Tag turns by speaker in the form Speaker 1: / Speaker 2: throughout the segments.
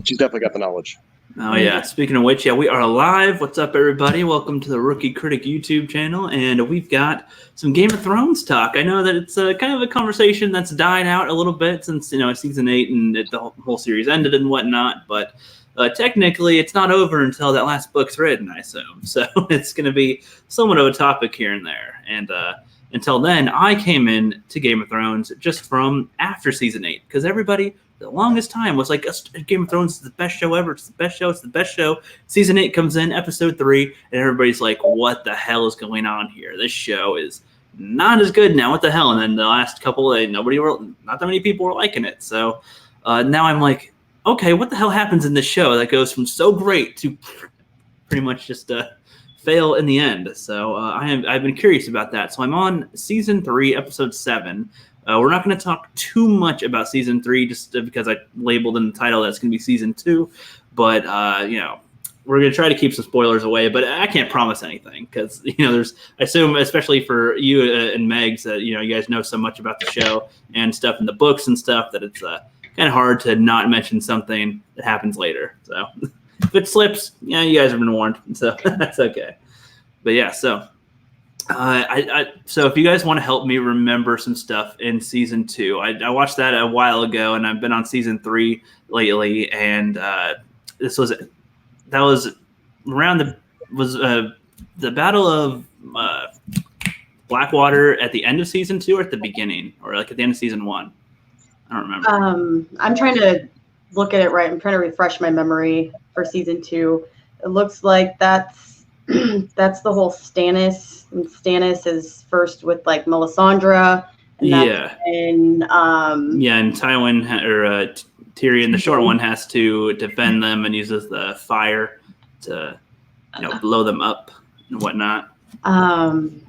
Speaker 1: she's definitely got the knowledge.
Speaker 2: Oh, yeah. Speaking of which, we are live. What's up, everybody? Welcome to the Rookie Critic YouTube channel, and we've got some Game of Thrones talk. I know that it's kind of a conversation that's died out a little bit since, Season 8 and the whole series ended and whatnot, but technically it's not over until that last book's written, I assume. So it's going to be somewhat of a topic here and there. And until then, I came in to Game of Thrones just from after Season 8, because everybody... the longest time was like, Game of Thrones is the best show ever. It's the best show. It's the best show. Season 8 comes in, episode 3, and everybody's like, what the hell is going on here? This show is not as good now. What the hell? And then the last couple, not that many people were liking it. So now I'm like, okay, what the hell happens in this show that goes from so great to pretty much just fail in the end? So I've been curious about that. So I'm on Season 3, Episode 7. We're not going to talk too much about Season 3 just because I labeled in the title that's going to be Season 2. But, we're going to try to keep some spoilers away. But I can't promise anything because, I assume, especially for you and Megs, that, you guys know so much about the show and stuff in the books and stuff that it's kind of hard to not mention something that happens later. So if it slips, you guys have been warned. So that's okay. But, yeah, so... so if you guys want to help me remember some stuff in Season 2, I watched that a while ago, and I've been on Season 3 lately, and that was around the Battle of Blackwater at the end of Season 2 or at the beginning, or like at the end of Season 1. I don't remember.
Speaker 3: I'm trying to look at it right. I'm trying to refresh my memory for Season 2. It looks like that's the whole Stannis. And Stannis is first with like Melisandre. And and
Speaker 2: Tywin or Tyrion, the short one, has to defend them and uses the fire to blow them up and whatnot.
Speaker 3: I'm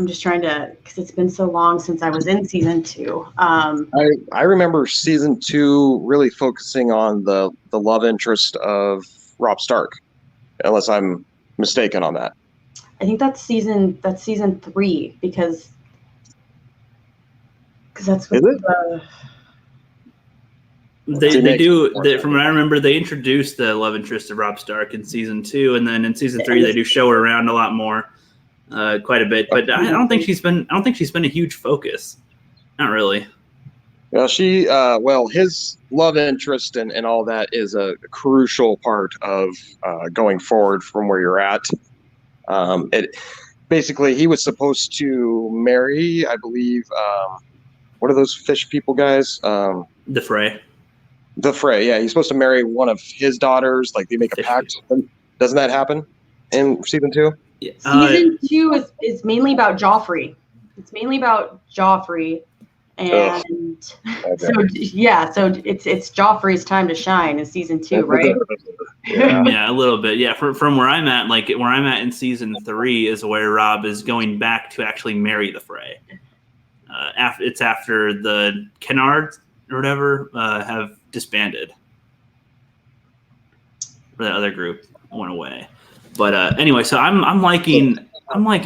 Speaker 3: just trying to, because it's been so long since I was in Season 2.
Speaker 1: I remember Season 2 really focusing on the love interest of Robb Stark, unless I'm mistaken on that.
Speaker 3: I think that's season 3 because that's what
Speaker 2: they do. From what I remember, they introduced the love interest of Robb Stark in Season 2, and then in Season 3 they do show her around a lot more, quite a bit. But I don't think she's been a huge focus. Not really.
Speaker 1: Well, his love interest and all that is a crucial part of going forward from where you're at. Basically, he was supposed to marry, I believe, what are those fish people guys?
Speaker 2: The Frey.
Speaker 1: The Frey, yeah. He's supposed to marry one of his daughters. Like, they make a pact. Doesn't that happen in Season 2?
Speaker 2: Yeah.
Speaker 3: Season 2 is mainly about Joffrey. It's mainly about Joffrey. And so it's Joffrey's time to shine in Season 2, right?
Speaker 2: Yeah, a little bit. Yeah, from where I'm at, where I'm at in Season 3 is where Robb is going back to actually marry the Frey. It's after the Kennards or whatever have disbanded. Or the other group went away. But anyway, so I'm liking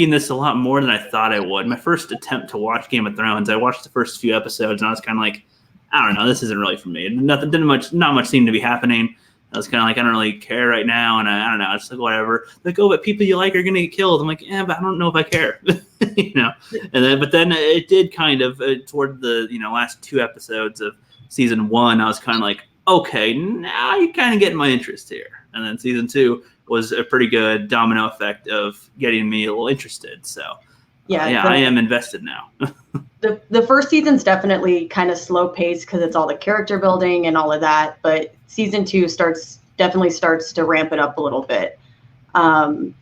Speaker 2: this a lot more than I thought I would. My first attempt to watch Game of Thrones, I watched the first few episodes, and I was kind of like, I don't know, this isn't really for me. Not much seemed to be happening. I was kind of like, I don't really care right now, and I don't know, it's like whatever. Like, but people you like are gonna get killed. I'm like, yeah, but I don't know if I care, But then it did kind of toward the last 2 episodes of Season 1. I was kind of like, okay, now you're kind of getting my interest here. And then Season 2 was a pretty good domino effect of getting me a little interested. So I am invested now.
Speaker 3: The first season's definitely kind of slow paced because it's all the character building and all of that. But Season 2 definitely starts to ramp it up a little bit. I'm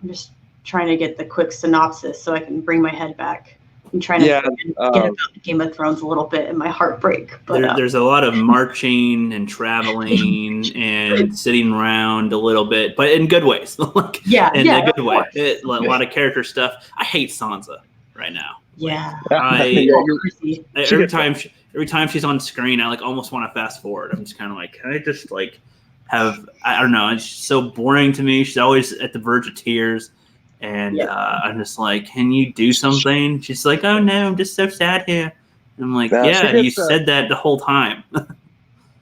Speaker 3: just trying to get the quick synopsis so I can bring my head back. I'm trying to get about Game of Thrones a little bit in my heartbreak. But
Speaker 2: there's a lot of marching and traveling and sitting around a little bit, but in good ways. In a good way. A lot of character stuff. I hate Sansa right now.
Speaker 3: Yeah.
Speaker 2: Every time she's on screen, I almost want to fast forward. I'm just kind of like, can I just have, I don't know. It's so boring to me. She's always at the verge of tears. And I'm just like, can you do something? She's like, oh no, I'm just so sad here. And I'm like, you said that the whole time.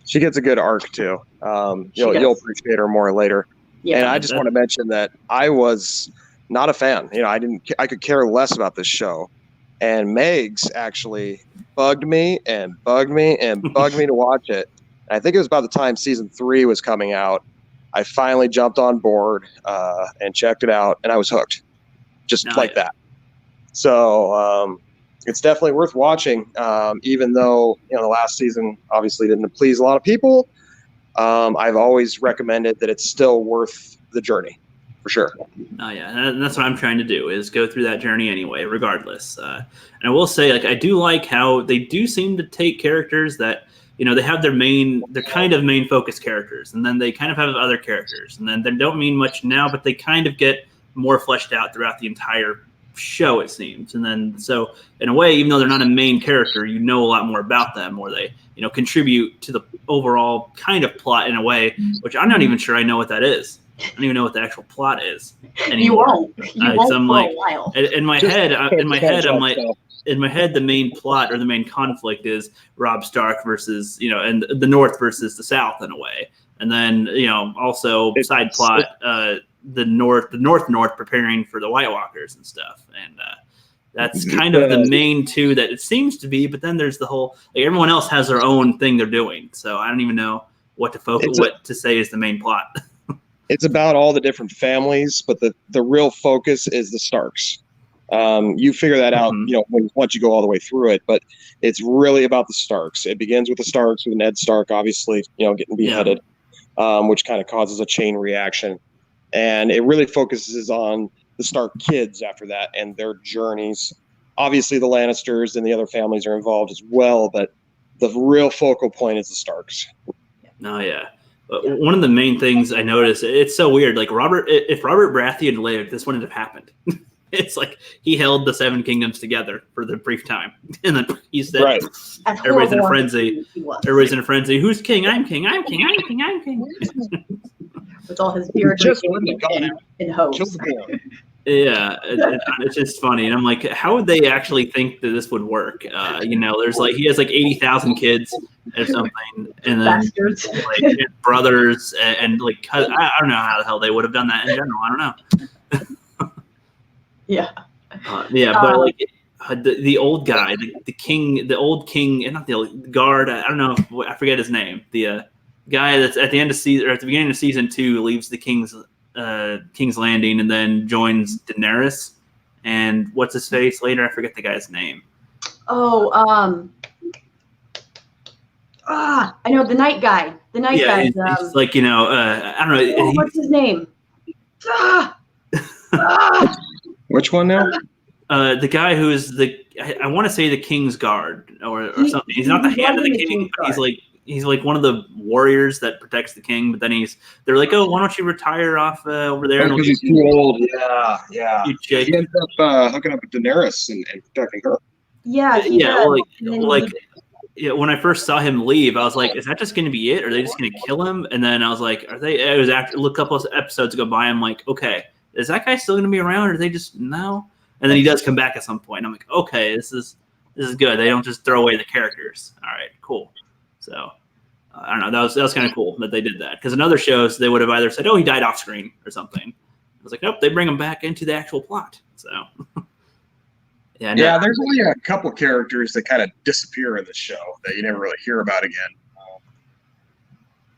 Speaker 1: She gets a good arc too. You'll appreciate her more later.
Speaker 3: Yeah.
Speaker 1: And I just want to mention that I was not a fan. I could care less about this show. And Megs actually bugged me and bugged me and bugged me to watch it. And I think it was about the time season 3 was coming out. I finally jumped on board and checked it out, and I was hooked, just like that. So it's definitely worth watching, even though the last season obviously didn't please a lot of people. I've always recommended that it's still worth the journey, for sure.
Speaker 2: Oh yeah, and that's what I'm trying to do, is go through that journey anyway, regardless. And I will say, I do like how they do seem to take characters that, they have their kind of main focus characters, and then they kind of have other characters, and then they don't mean much now, but they kind of get more fleshed out throughout the entire show, it seems. And then, so in a way, even though they're not a main character, a lot more about them, or they, contribute to the overall kind of plot in a way, which I'm not even sure I know what that is. I don't even know what the actual plot is anymore.
Speaker 3: You won't
Speaker 2: I'm
Speaker 3: for
Speaker 2: like,
Speaker 3: a while.
Speaker 2: in my head, the main plot or the main conflict is Robb Stark versus, and the North versus the South in a way. And then, also side plot, the North preparing for the White Walkers and stuff. And that's kind of the main two that it seems to be. But then there's the whole, everyone else has their own thing they're doing. So I don't even know what to say is the main plot.
Speaker 1: It's about all the different families, but the real focus is the Starks. You figure that out, once you go all the way through it, but it's really about the Starks. It begins with the Starks, with Ned Stark, obviously, getting beheaded, which kind of causes a chain reaction. And it really focuses on the Stark kids after that and their journeys. Obviously, the Lannisters and the other families are involved as well, but the real focal point is the Starks.
Speaker 2: Oh, yeah. One of the main things I noticed, it's so weird. Like if Robert Baratheon had lived, this wouldn't have happened. It's like he held the 7 kingdoms together for the brief time, and then he said,
Speaker 1: right.
Speaker 2: Everybody's in a frenzy. Everybody's in a frenzy. Who's king? I'm king. I'm king. I'm king. I'm king.
Speaker 3: With all his beard and hose.
Speaker 2: Yeah, it's just funny, and I'm like, how would they actually think that this would work? There's he has 80,000 kids or something, and then his brothers and I don't know how the hell they would have done that in general. I don't know.
Speaker 3: Yeah.
Speaker 2: But the old guy, the king, the old king, and not the old guard. I don't know. I forget his name. The guy that's at the end of season or at the beginning of season 2 leaves the King's Landing and then joins Daenerys. And what's his face later? I forget the guy's name.
Speaker 3: I know the night guy. The night guy.
Speaker 2: He's I don't know.
Speaker 3: What's his name?
Speaker 1: Which one now?
Speaker 2: The guy who is I want to say the King's Guard or something. He's not the hand of the king. But he's like one of the warriors that protects the king. But then they're like, oh, why don't you retire off over there?
Speaker 1: Because he's too old. Yeah. He ends up hooking up with Daenerys and protecting her.
Speaker 3: Yeah.
Speaker 2: When I first saw him leave, I was like, is that just going to be it? Are they just going to kill him? And then I was like, it was after a couple of episodes go by. I'm like, okay, is that guy still going to be around? Or are they just no? And then he does come back at some point. I'm like, okay, this is good. They don't just throw away the characters. All right, cool. So I don't know. That was kind of cool that they did that, because in other shows they would have either said, oh, he died off screen or something. I was like, nope, they bring him back into the actual plot. So
Speaker 1: there's only a couple characters that kind of disappear in the show that you never really hear about again.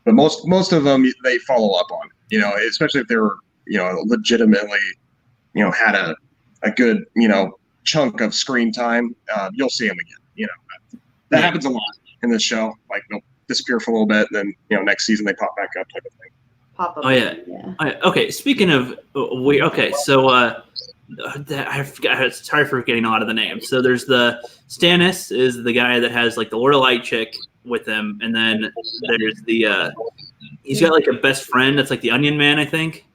Speaker 1: But most of them they follow up on, especially if they were, legitimately, had a good, chunk of screen time. You'll see them again. That happens a lot in this show. Like they'll disappear for a little bit, and then next season they pop back up, type of thing.
Speaker 3: Pop up.
Speaker 2: Oh yeah. Okay. Speaking of, so I forgot. Sorry for forgetting a lot of the names. So there's the Stannis is the guy that has the Lorelai chick with him, and then there's the he's got a best friend that's the Onion Man, I think.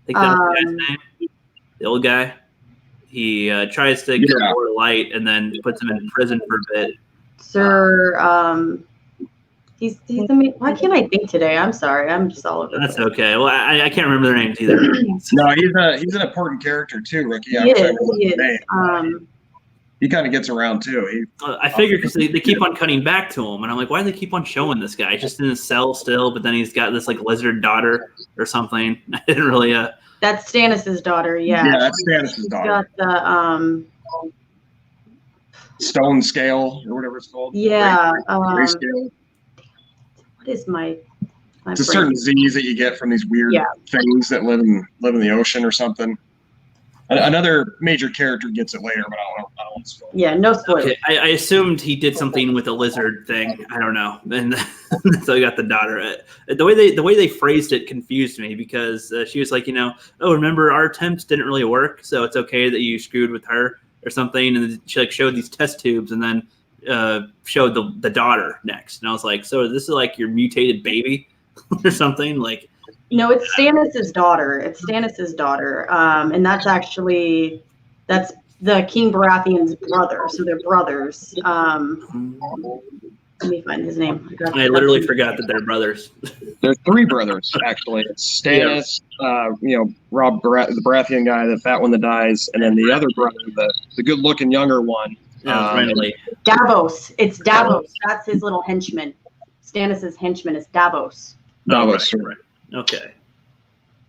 Speaker 2: That's the guy's name. The old guy. He tries to get Lorelai and then puts him in prison for a bit.
Speaker 3: Sir, he's the main. Why can't I think today? I'm sorry. I'm just all over.
Speaker 2: That's okay. Well, I can't remember their names either.
Speaker 1: No, he's an important character too, Rookie.
Speaker 3: He is.
Speaker 1: he kind of gets around too.
Speaker 2: I figure because they keep on cutting back to him, and I'm like, why do they keep on showing this guy? He's just in his cell still, but then he's got this like lizard daughter or something. I didn't really.
Speaker 3: That's Stannis' daughter. Yeah.
Speaker 1: Yeah, that's Stannis' daughter.
Speaker 3: Got the
Speaker 1: stone scale or whatever it's called.
Speaker 3: Yeah.
Speaker 1: Gray scale.
Speaker 3: What is my
Speaker 1: It's a certain disease that you get from these weird things that live in the ocean or something. Another major character gets it later, but I don't want to spoil it.
Speaker 3: Yeah, no spoilers.
Speaker 2: Okay, I assumed he did something with a lizard thing. I don't know, and so he got the daughter. The way they phrased it confused me because she was like, oh, remember our attempts didn't really work, so it's okay that you screwed with her or something. And she like showed these test tubes and then showed the daughter next, and I was like, so this is like your mutated baby or something like.
Speaker 3: No, it's Stannis' daughter. It's Stannis' daughter, and that's the King Baratheon's brother. So they're brothers. Let me find his name.
Speaker 2: I literally forgot that they're brothers.
Speaker 1: There's 3 brothers actually. It's Stannis, Rob the Baratheon guy, the fat one that dies, and then the other brother, the good-looking younger one.
Speaker 3: Davos. It's Davos. That's his little henchman. Stannis' henchman is Davos.
Speaker 1: Davos,
Speaker 2: right. Okay.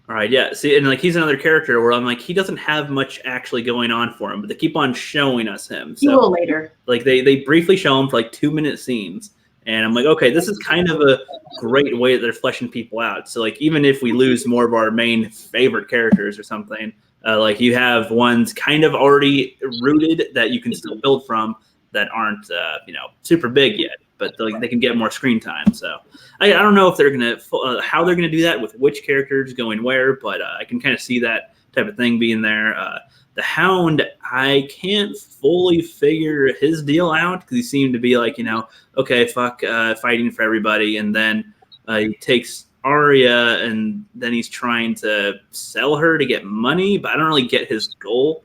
Speaker 2: All right. Yeah. See, and like he's another character where I'm like, he doesn't have much actually going on for him, but they keep on showing us him. So,
Speaker 3: he will later.
Speaker 2: Like they briefly show him for like 2-minute scenes, and I'm like, okay, this is kind of a great way that they're fleshing people out. So like even if we lose more of our main favorite characters or something, like you have ones kind of already rooted that you can still build from that aren't super big yet, but they can get more screen time. So I don't know if they're gonna how they're gonna do that with which characters going where, but I can kind of see that type of thing being there. The Hound, I can't fully figure his deal out because he seemed to be like, okay, fuck fighting for everybody, and then he takes Arya, and then he's trying to sell her to get money, but I don't really get his goal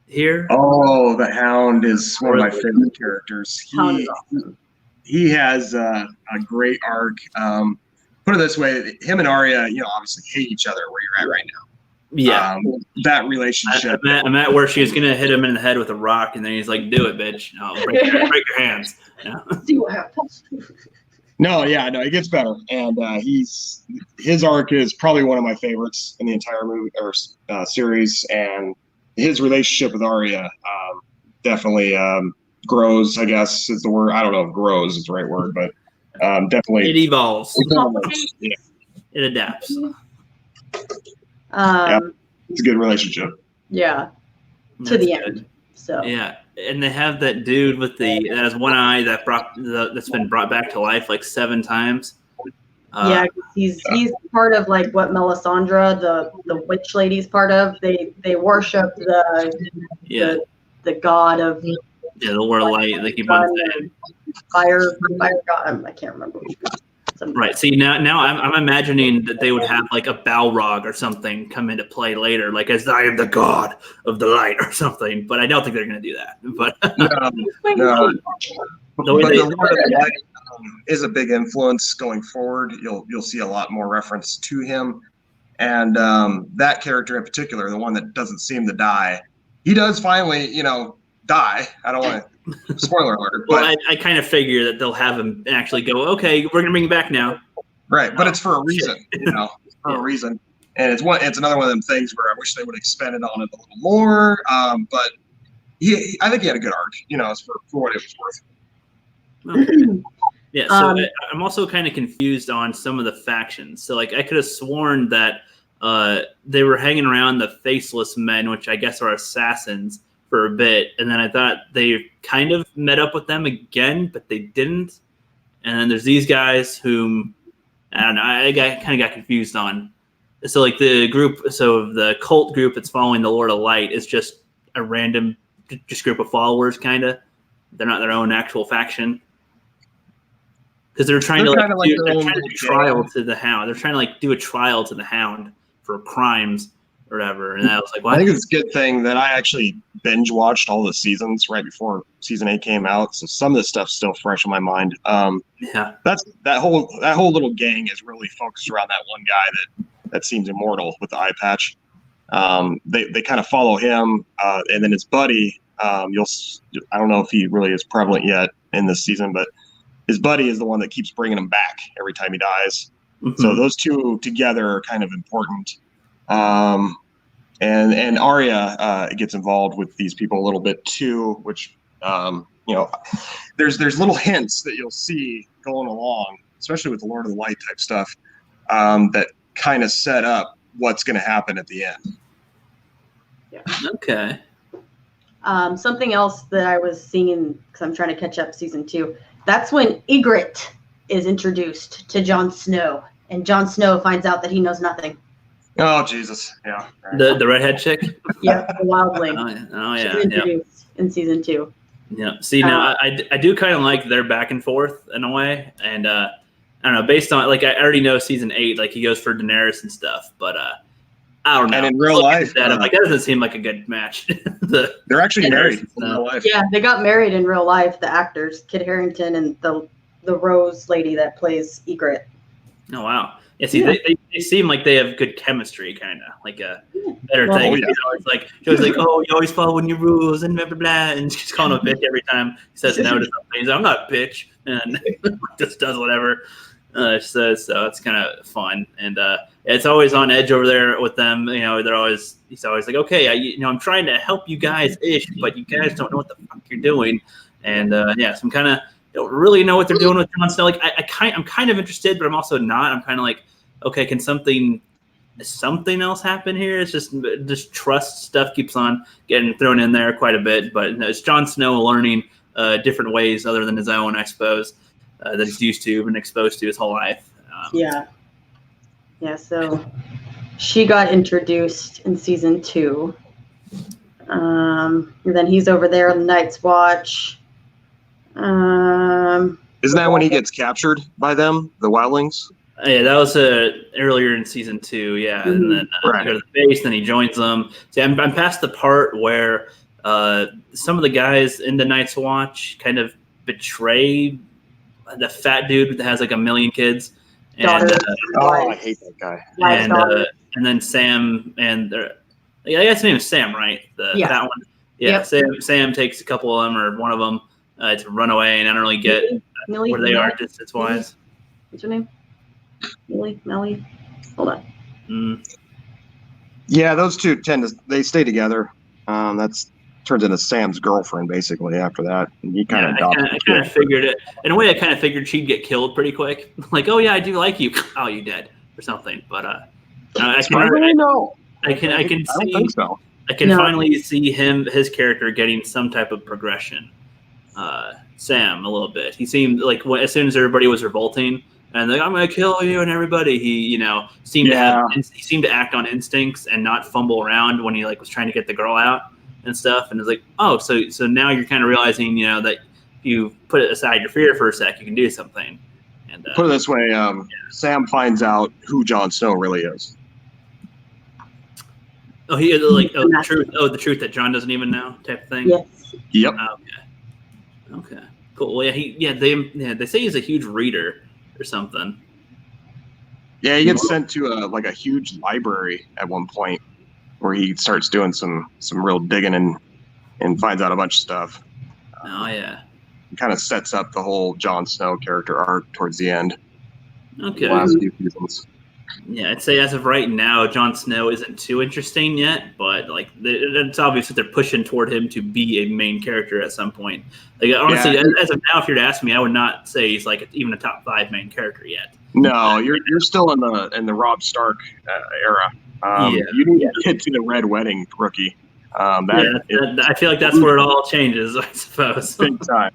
Speaker 2: here.
Speaker 1: Oh, the Hound is one of my favorite characters. He has a great arc. Put it this way, him and Arya, obviously hate each other where you're at right now.
Speaker 2: Yeah.
Speaker 1: That relationship.
Speaker 2: I'm at where she's going to hit him in the head with a rock, and then he's like, do it, bitch. No, break your hands. Yeah.
Speaker 3: See what happens.
Speaker 1: No, it gets better. And his arc is probably one of my favorites in the entire movie or series. And his relationship with Arya definitely grows, I guess is the word. I don't know if grows is the right word, but definitely.
Speaker 2: It evolves.
Speaker 1: Yeah.
Speaker 2: It adapts.
Speaker 1: It's a good relationship.
Speaker 3: Yeah.
Speaker 2: That's
Speaker 3: to the
Speaker 2: good.
Speaker 3: end. So.
Speaker 2: Yeah. And they have that dude with that has one eye that's been brought back to life like 7 times.
Speaker 3: He's part of like what Melisandre, the witch lady's part of. They worship the god of
Speaker 2: the Lord of Light. They keep on saying
Speaker 3: fire god. I can't remember which god.
Speaker 2: Right. See, now I'm imagining that they would have like a Balrog or something come into play later, like as I am the god of the light or something. But I don't think they're going to do that. But
Speaker 1: no. The Lord of the Light is a big influence going forward. You'll see a lot more reference to him, and that character in particular, the one that doesn't seem to die, he does finally, die. I don't want to. Spoiler alert.
Speaker 2: Well, I kind of figure that they'll have him actually go, okay, we're gonna bring him back now.
Speaker 1: Right, but it's for a reason, for a reason. And it's another one of them things where I wish they would have expanded on it a little more. But I think he had a good arc, for what it was worth.
Speaker 2: Okay. Yeah, so I'm also kind of confused on some of the factions. So like I could have sworn that they were hanging around the Faceless Men, which I guess are assassins, for a bit, and then I thought they kind of met up with them again, but they didn't. And then there's these guys whom I don't know. I kind of got confused on. So like the cult group that's following the Lord of Light is just a random just group of followers, kind of. They're not their own actual faction because they're trying to do trial to the Hound. They're trying to like do a trial to the Hound for crimes. Or whatever, and I was like, "What?"
Speaker 1: I think it's a good thing that I actually binge watched all the seasons right before season 8 came out, so some of this stuff's still fresh in my mind. That's that whole little gang is really focused around that one guy that seems immortal with the eye patch. They kind of follow him, and then his buddy,
Speaker 4: I don't know if he really is prevalent yet in this season, but his buddy is the one that keeps bringing him back every time he dies.
Speaker 2: Mm-hmm.
Speaker 4: So those two together are kind of important. And Arya gets involved with these people a little bit too, which there's little hints that you'll see going along, especially with the Lord of the Light type stuff, that kind of set up what's going to happen at the end.
Speaker 3: Yeah.
Speaker 2: Okay.
Speaker 3: Something else that I was seeing, because I'm trying to catch up season 2, that's when Ygritte is introduced to Jon Snow, and Jon Snow finds out that he knows nothing.
Speaker 4: Oh, Jesus. Yeah.
Speaker 2: The redhead chick?
Speaker 3: Yeah, the wildling.
Speaker 2: Oh yeah.
Speaker 3: She's introduced in season 2.
Speaker 2: Yeah. See, now I do kind of like their back and forth in a way, and I don't know, based on I already know season 8, like he goes for Daenerys and stuff, but I don't know.
Speaker 4: And in real life,
Speaker 2: that doesn't seem like a good match.
Speaker 4: They're actually married in real life.
Speaker 3: Yeah, they got married in real life. The actors, Kit Harington and the Rose lady that plays Ygritte.
Speaker 2: Oh wow. Yeah, see, they seem like they have good chemistry, kind of like a better thing.
Speaker 4: Yeah.
Speaker 2: She was like, "Oh, you always following your rules and blah blah blah," and she's calling him a bitch every time he says no to something. He's like, "I'm not a bitch," and just does whatever. So it's kind of fun, and it's always on edge over there with them. He's always like, "Okay, I'm trying to help you guys ish, but you guys don't know what the fuck you're doing," and so I'm kind of. Don't really know what they're doing with Jon Snow. Like I'm kind of interested, but I'm also not. I'm kind of like, okay, can something else happen here? It's just trust stuff keeps on getting thrown in there quite a bit, but it's Jon Snow learning different ways other than his own, I suppose, that he's used to and exposed to his whole life.
Speaker 3: Yeah. So she got introduced in season 2, and then he's over there on the Night's Watch.
Speaker 4: Isn't that when he gets captured by them, the wildlings?
Speaker 2: Yeah, that was earlier in season 2. Yeah, and then
Speaker 4: Right.
Speaker 2: they go to the base, then he joins them. See, I'm past the part where some of the guys in the Night's Watch kind of betray the fat dude that has like 1 million kids. And,
Speaker 4: I hate that guy.
Speaker 2: And then Sam and I guess his name is Sam, right? That one. Yeah,
Speaker 3: Yep.
Speaker 2: Sam takes a couple of them or one of them to run away, and I don't really get
Speaker 3: Millie,
Speaker 2: where they are distance wise.
Speaker 3: What's her name? Melly. Hold on.
Speaker 4: Yeah, those two they stay together. That's turns into Sam's girlfriend basically after that. And he kind of
Speaker 2: I kind of figured it in a way. I kind of figured she'd get killed pretty quick. Like, oh yeah, I do like you. Oh, you dead or something. But I can finally see his character getting some type of progression. Sam a little bit. He seemed like as soon as everybody was revolting and like I'm gonna kill you and everybody, he seemed to act on instincts and not fumble around when he was trying to get the girl out and stuff. And it's like, oh, so now you're kind of realizing that if you put aside your fear for a sec, you can do something. And
Speaker 4: put it this way, Sam finds out who Jon Snow really is.
Speaker 2: Oh, the truth that Jon doesn't even know, type of thing.
Speaker 3: Yes.
Speaker 4: Yep.
Speaker 2: Okay. Cool. Well, they say he's a huge reader or something.
Speaker 4: Yeah, he gets sent to a huge library at one point, where he starts doing some real digging and finds out a bunch of stuff.
Speaker 2: Oh yeah.
Speaker 4: It kind of sets up the whole Jon Snow character arc towards the end.
Speaker 2: Okay.
Speaker 4: The last few seasons.
Speaker 2: Yeah, I'd say as of right now, Jon Snow isn't too interesting yet, but it's obvious that they're pushing toward him to be a main character at some point. Like honestly, as of now, if you were to ask me, I would not say he's even a top 5 main character yet.
Speaker 4: No, you're still in the Robb Stark era. You need to get to the Red Wedding, rookie.
Speaker 2: I feel like that's where it all changes, I suppose.
Speaker 4: Big time.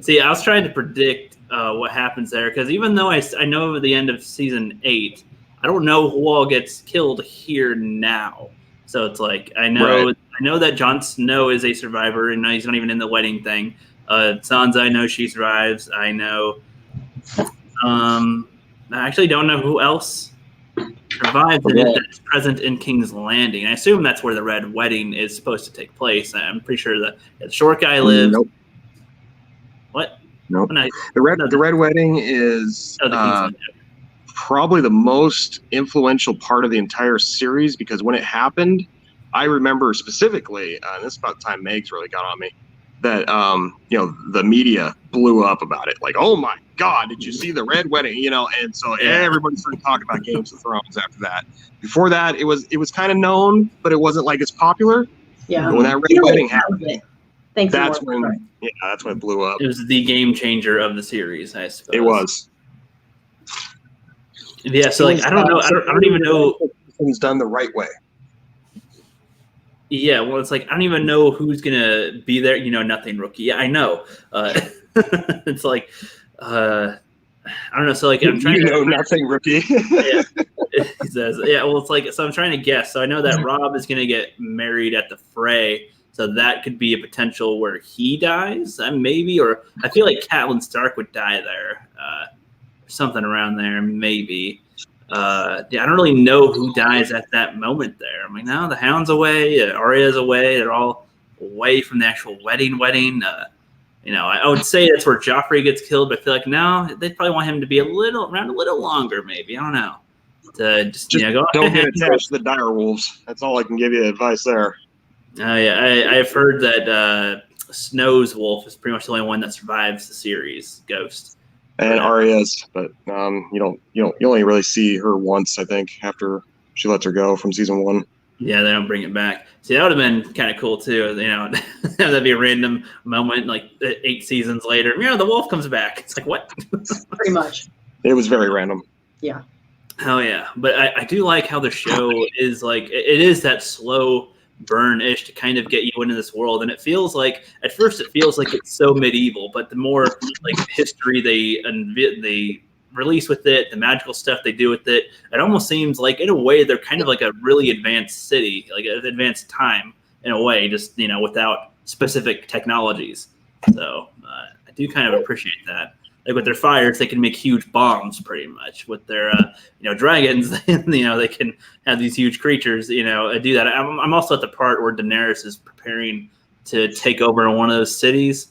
Speaker 2: See, I was trying to predict what happens there because even though I know at the end of season 8. I don't know who all gets killed here now. So it's like I know that Jon Snow is a survivor and he's not even in the wedding thing. Sansa, I know she survives. I know I actually don't know who else survives that's present in King's Landing. I assume that's where the Red Wedding is supposed to take place. I'm pretty sure the short guy lives.
Speaker 4: Nope.
Speaker 2: What?
Speaker 4: Nope. The Red Wedding is
Speaker 2: the King's Landing.
Speaker 4: Probably the most influential part of the entire series because when it happened, I remember specifically, and this is about the time Megs really got on me, that the media blew up about it. Like, oh my God, did you see the Red Wedding? And so everybody started talking about Games of Thrones after that. Before that, it was kind of known, but it wasn't like as popular.
Speaker 3: Yeah.
Speaker 4: But when that Red Wedding happened,
Speaker 3: Thanks.
Speaker 4: that's when it blew up.
Speaker 2: It was the game changer of the series, I suppose.
Speaker 4: It was.
Speaker 2: Yeah, so like I don't know. I don't even know.
Speaker 1: Things done the right way.
Speaker 2: Yeah, well, it's like I don't even know who's gonna be there. Nothing rookie. Yeah, I know. It's like I don't know. So like I'm trying to
Speaker 1: nothing rookie.
Speaker 2: Yeah, he says. Yeah, well, it's like so I'm trying to guess. So I know that Rob is gonna get married at the fray. So that could be a potential where he dies, maybe, or I feel like Catelyn Stark would die there, something around there, maybe. I don't really know who dies at that moment there. I mean, now the Hound's away, Arya's away. They're all away from the actual wedding. I would say that's where Joffrey gets killed, but I feel like now they'd probably want him to be around a little longer, maybe. I don't know. Just go
Speaker 4: don't get attached to the dire wolves. That's all I can give you advice there.
Speaker 2: I've heard that Snow's wolf is pretty much the only one that survives the series, Ghost.
Speaker 4: And Arya's, but you only really see her once, I think, after she lets her go from season 1.
Speaker 2: Yeah, they don't bring it back. See, that would have been kind of cool too. That'd be a random moment, like 8 seasons later. The wolf comes back. It's like what?
Speaker 3: Pretty much.
Speaker 4: It was very random.
Speaker 3: Yeah.
Speaker 2: Oh yeah, but I do like how the show is like it is that slow burn-ish to kind of get you into this world, and it feels like at first it feels like it's so medieval, but the more like history they release with it, the magical stuff they do with it, it almost seems like in a way they're kind of like a really advanced city, like an advanced time in a way, just without specific technologies. So I do kind of appreciate that. Like with their fires, they can make huge bombs pretty much. With their, dragons, they can have these huge creatures, do that. I'm also at the part where Daenerys is preparing to take over one of those cities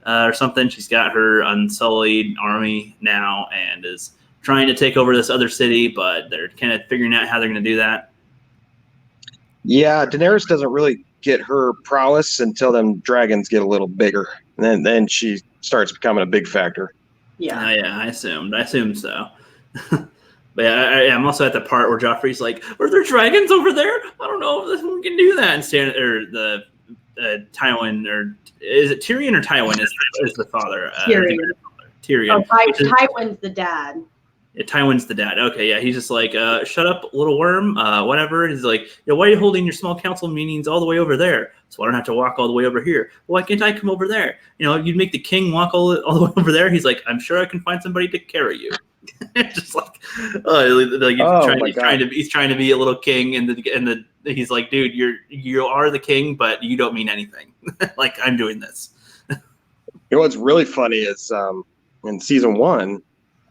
Speaker 2: or something. She's got her unsullied army now and is trying to take over this other city, but they're kind of figuring out how they're going to do that.
Speaker 1: Yeah, Daenerys doesn't really get her prowess until them dragons get a little bigger. And then she starts becoming a big factor.
Speaker 3: Yeah.
Speaker 2: I assumed so. But I'm also at the part where Joffrey's like, "Are there dragons over there? I don't know if we can do that." And Tywin, or is it Tyrion or Tywin is the father?
Speaker 3: Tyrion.
Speaker 2: Tyrion.
Speaker 3: Oh, Tywin's the dad.
Speaker 2: Yeah, Tywin's the dad. Okay, yeah, he's just like, "Shut up, little worm." Whatever. He's like, "Why are you holding your small council meetings all the way over there? So I don't have to walk all the way over here. Why can't I come over there? You'd make the king walk all the way over there." He's like, "I'm sure I can find somebody to carry you." Just like, he's trying to be a little king, and he's like, "Dude, you are the king, but you don't mean anything. Like I'm doing this."
Speaker 1: What's really funny is in season 1.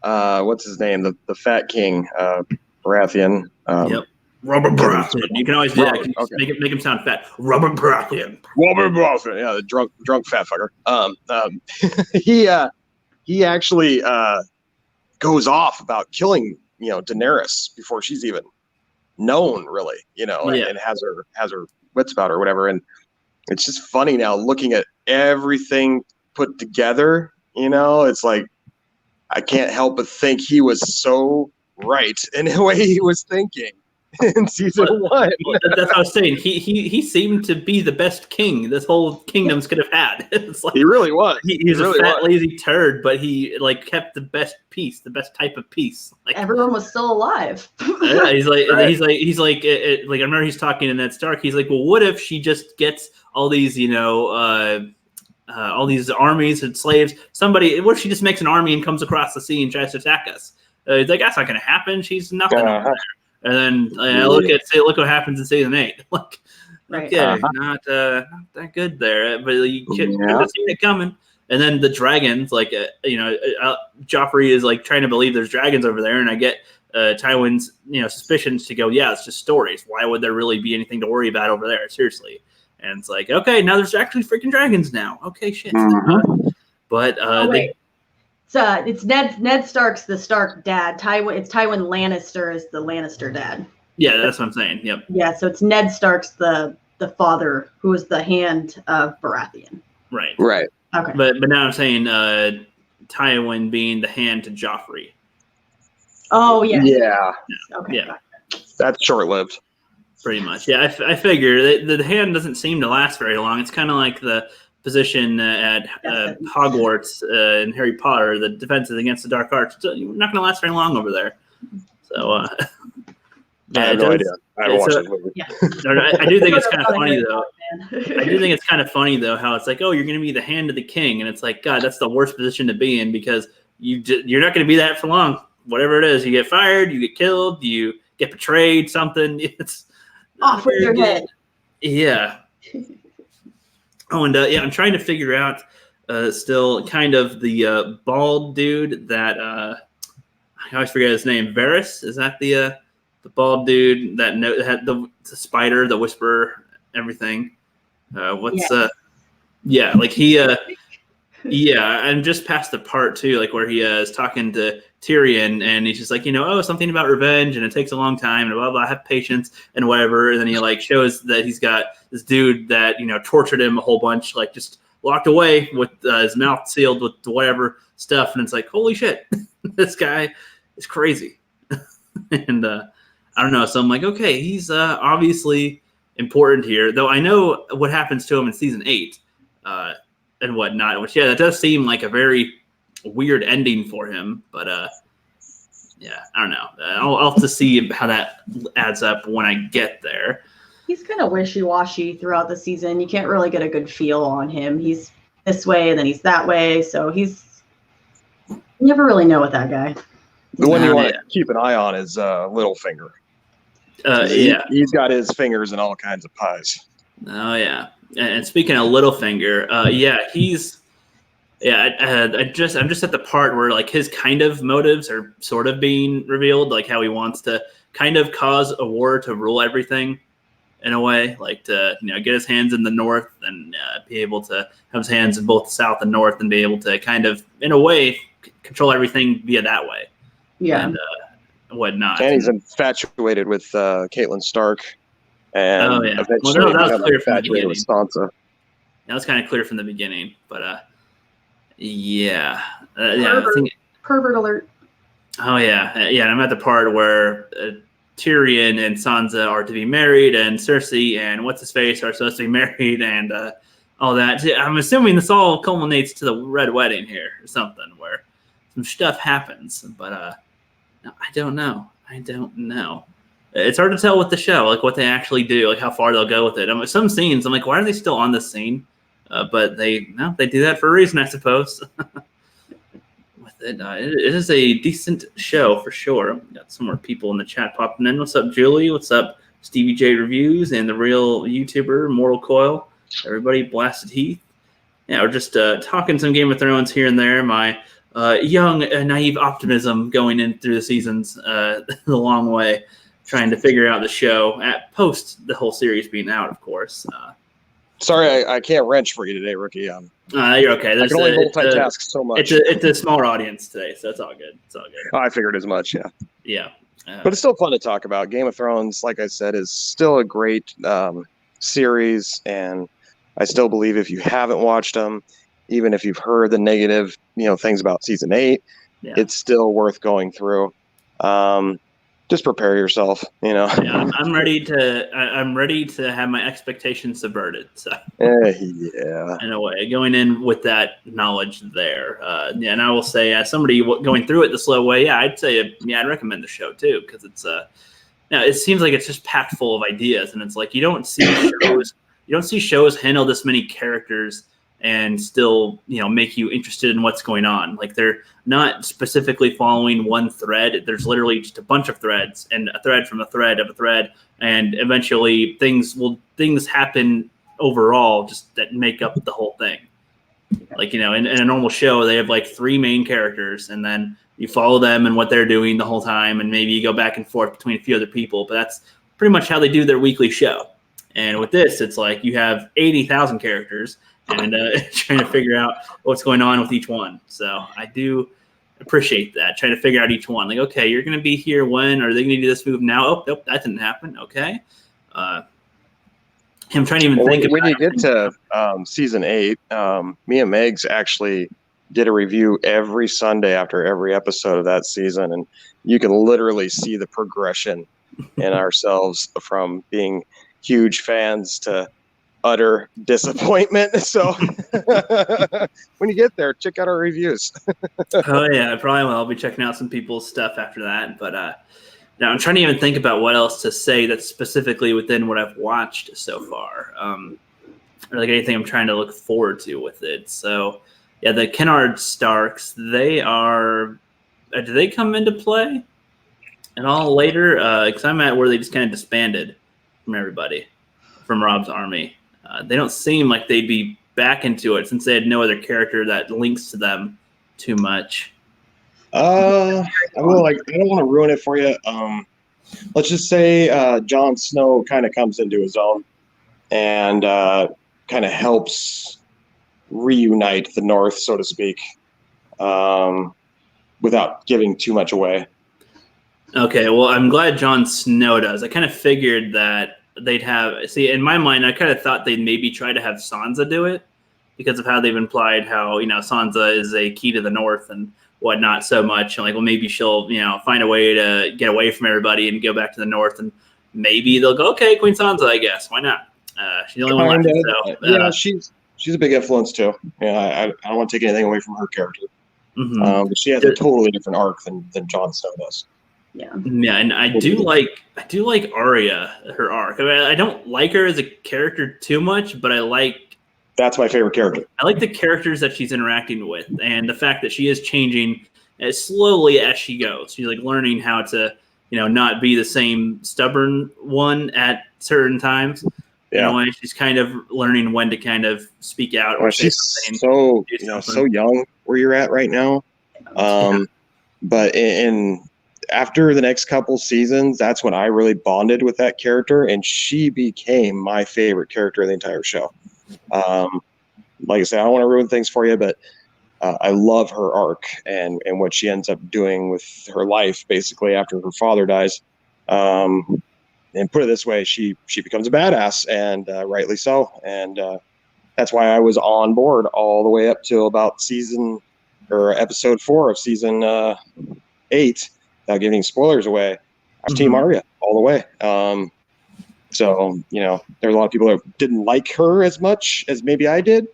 Speaker 1: What's his name? The fat king, Baratheon.
Speaker 2: Yep. Robert Baratheon. You can always do that. Okay. Make him sound fat. Robert Baratheon.
Speaker 1: Robert Baratheon. Yeah, the drunk fat fucker. He actually goes off about killing Daenerys before she's even known, really. And has her wits about her or whatever. And it's just funny now looking at everything put together. It's like, I can't help but think he was so right in the way he was thinking in season 1.
Speaker 2: That's what I was saying. He seemed to be the best king this whole kingdoms could have had. It's like,
Speaker 1: he really was.
Speaker 2: He was a fat, lazy turd, but he kept the best peace, the best type of peace.
Speaker 3: Everyone was still alive.
Speaker 2: Yeah, he's like,
Speaker 3: right.
Speaker 2: he's like, I remember he's talking to Ned Stark. He's like, well, what if she just gets all these, all these armies and slaves? What if she just makes an army and comes across the sea and tries to attack us? He's like, that's not going to happen. She's nothing over there. And then look what happens in season 8. Like,
Speaker 3: Right.
Speaker 2: okay, not that good there, but you couldn't see it coming. And then the dragons, Joffrey is like trying to believe there's dragons over there, and I get Tywin's suspicions to go, yeah, it's just stories. Why would there really be anything to worry about over there? Seriously. And it's like, okay, now there's actually freaking dragons now. Okay, shit.
Speaker 1: Mm-hmm.
Speaker 2: But
Speaker 3: it's Ned Stark's the Stark dad. It's Tywin Lannister is the Lannister dad.
Speaker 2: Yeah, that's what I'm saying. Yep.
Speaker 3: Yeah, so it's Ned Stark's the father who is the hand of Baratheon.
Speaker 2: Right.
Speaker 1: Right.
Speaker 3: Okay.
Speaker 2: But now I'm saying Tywin being the hand to Joffrey.
Speaker 3: Oh yeah.
Speaker 1: Yeah.
Speaker 3: Okay.
Speaker 2: Yeah.
Speaker 1: That's short lived.
Speaker 2: Pretty much. Yeah, I figure the hand doesn't seem to last very long. It's kind of like the position at Hogwarts in Harry Potter, the defenses against the dark arts. You're not going to last very long over there. So,
Speaker 1: I have no idea. I haven't watched
Speaker 2: so-
Speaker 1: this movie.
Speaker 3: Yeah.
Speaker 2: I do think it's kind of funny,
Speaker 3: Harry
Speaker 2: though.
Speaker 3: Potter fan.
Speaker 2: I do think it's kind of funny, though, how it's like, oh, you're going to be the hand of the king. And it's like, God, that's the worst position to be in because you're not going to be that for long. Whatever it is, you get fired, you get killed, you get betrayed, something. It's
Speaker 3: Off with your head.
Speaker 2: Yeah. Oh, and yeah, I'm trying to figure out still kind of the bald dude that I always forget his name. Varys, is that the bald dude that had the spider, the whisperer, everything? Yeah, like he yeah, I'm just past the part too, like where he is talking to Tyrion, and he's just like, something about revenge, and it takes a long time, and blah blah. Have patience and whatever. And then he like shows that he's got this dude that tortured him a whole bunch, like just locked away with his mouth sealed with whatever stuff, and it's like, holy shit, this guy is crazy. And I don't know. So I'm like, okay, he's obviously important here, though I know what happens to him in season 8. And whatnot, which that does seem like a very weird ending for him, but yeah, I don't know. I'll have to see how that adds up when I get there.
Speaker 3: He's kind of wishy-washy throughout the season. You can't really get a good feel on him. He's this way and then he's that way, so you never really know with that guy.
Speaker 1: The one you want to keep an eye on is Littlefinger.
Speaker 2: Yeah,
Speaker 1: he's got his fingers in all kinds of pies.
Speaker 2: Oh yeah. And speaking of Littlefinger, I'm just at the part where like his kind of motives are sort of being revealed, like how he wants to kind of cause a war to rule everything in a way, like to get his hands in the north and be able to have his hands in both the south and north and be able to kind of in a way control everything via that way.
Speaker 3: Yeah.
Speaker 2: And whatnot.
Speaker 1: And he's infatuated with Catelyn Stark. And eventually
Speaker 2: that was clear from the
Speaker 1: infatuated with Sansa.
Speaker 2: That was kind of clear from the beginning, but yeah,
Speaker 3: Pervert,
Speaker 2: I think.
Speaker 3: Pervert alert.
Speaker 2: Oh yeah. I'm at the part where Tyrion and Sansa are to be married, and Cersei and what's his face are supposed to be married, and all that. I'm assuming this all culminates to the Red Wedding here, or something, where some stuff happens, but I don't know. It's hard to tell with the show, like what they actually do, like how far they'll go with it. Some scenes, I'm like, why are they still on this scene? But they do that for a reason, I suppose. With it, it is a decent show for sure. We've got some more people in the chat popping in. What's up, Julie? What's up, Stevie J Reviews and the real YouTuber Mortal Coil? Everybody, Blasted Heath. Yeah, we're just talking some Game of Thrones here and there. My young, naive optimism going in through the seasons the long way. Trying to figure out the show at post the whole series being out, of course.
Speaker 1: Sorry, I can't wrench for you today, Rookie.
Speaker 2: You're okay.
Speaker 1: I can only multitask so much.
Speaker 2: It's a smaller audience today, so it's all good.
Speaker 1: Oh, I figured as much, yeah.
Speaker 2: Yeah.
Speaker 1: But it's still fun to talk about. Game of Thrones, like I said, is still a great series, and I still believe if you haven't watched them, even if you've heard the negative, things about season 8, it's still worth going through. Just prepare yourself,
Speaker 2: Yeah, I'm ready to have my expectations subverted. So
Speaker 1: yeah,
Speaker 2: in a way, going in with that knowledge there. And I will say, as somebody going through it the slow way, I'd say, I'd recommend the show too, because it's it seems like it's just packed full of ideas, and it's like you don't see shows handle this many characters and still make you interested in what's going on. Like they're not specifically following one thread. There's literally just a bunch of threads and a thread from a thread of a thread, and eventually things happen overall just that make up the whole thing. Like in a normal show they have like 3 main characters, and then you follow them and what they're doing the whole time, and maybe you go back and forth between a few other people, but that's pretty much how they do their weekly show. And with this, it's like you have 80,000 characters and trying to figure out what's going on with each one. So I do appreciate that. Trying to figure out each one. Like, okay, you're going to be here when? Are they going to do this move now? Oh, nope, that didn't happen. Okay. I'm trying to even think
Speaker 1: when you get to season 8, me and Megs actually did a review every Sunday after every episode of that season, and you can literally see the progression in ourselves from being huge fans to utter disappointment. So when you get there, check out our reviews.
Speaker 2: Oh yeah, I probably will. I'll be checking out some people's stuff after that. But now I'm trying to even think about what else to say that's specifically within what I've watched so far. Or like anything I'm trying to look forward to with it. So yeah, the Kennard Starks, they are. Do they come into play at all later? Because I'm at where they just kind of disbanded from everybody, from Rob's army. They don't seem like they'd be back into it since they had no other character that links to them too much.
Speaker 1: I don't want to ruin it for you. Let's just say Jon Snow kind of comes into his own and kind of helps reunite the North, so to speak, without giving too much away.
Speaker 2: Okay, well, I'm glad Jon Snow does. I kind of figured that they'd have. See, in my mind, I kind of thought they'd maybe try to have Sansa do it because of how they've implied how Sansa is a key to the North and whatnot so much. And like, well, maybe she'll find a way to get away from everybody and go back to the North, and maybe they'll go, okay, Queen Sansa, I guess. Why not? She's the only one left. So,
Speaker 1: yeah, she's a big influence too. Yeah, I don't want to take anything away from her character.
Speaker 2: Mm-hmm.
Speaker 1: But she has a totally different arc than Jon Snow does.
Speaker 3: Yeah,
Speaker 2: and I do like Arya, her arc. I mean, I don't like her as a character too much, but
Speaker 1: that's my favorite character.
Speaker 2: I like the characters that she's interacting with, and the fact that she is changing as slowly as she goes. She's like learning how to, not be the same stubborn one at certain times.
Speaker 1: Yeah,
Speaker 2: she's kind of learning when to kind of speak out. Or
Speaker 1: she's so young where you're at right now. But after the next couple seasons, that's when I really bonded with that character, and she became my favorite character of the entire show. Like I said, I don't want to ruin things for you, but I love her arc and what she ends up doing with her life, basically after her father dies. And put it this way, she becomes a badass, and rightly so. And that's why I was on board all the way up to about episode 4 of season 8. Without giving spoilers away, I was Team Arya all the way. So, there are a lot of people that didn't like her as much as maybe I did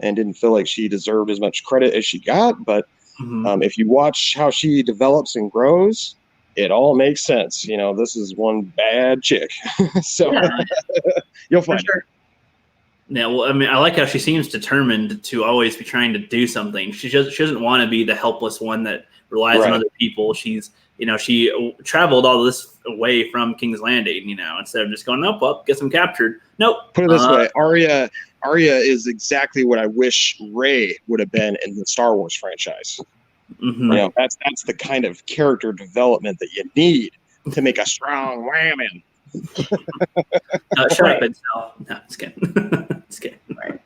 Speaker 1: and didn't feel like she deserved as much credit as she got. But if you watch how she develops and grows, it all makes sense. This is one bad chick. So you'll find her.
Speaker 2: Yeah, well, I mean, I like how she seems determined to always be trying to do something. She doesn't want to be the helpless one that relies on other people. She's she traveled all this away from King's Landing, instead of just going, nope, well, guess I'm captured. Nope.
Speaker 1: Put it this way, Arya is exactly what I wish Rey would have been in the Star Wars franchise.
Speaker 2: Mm-hmm.
Speaker 1: That's the kind of character development that you need to make a strong woman.
Speaker 2: Shut up, itself. No, just kidding. Just kidding. Right.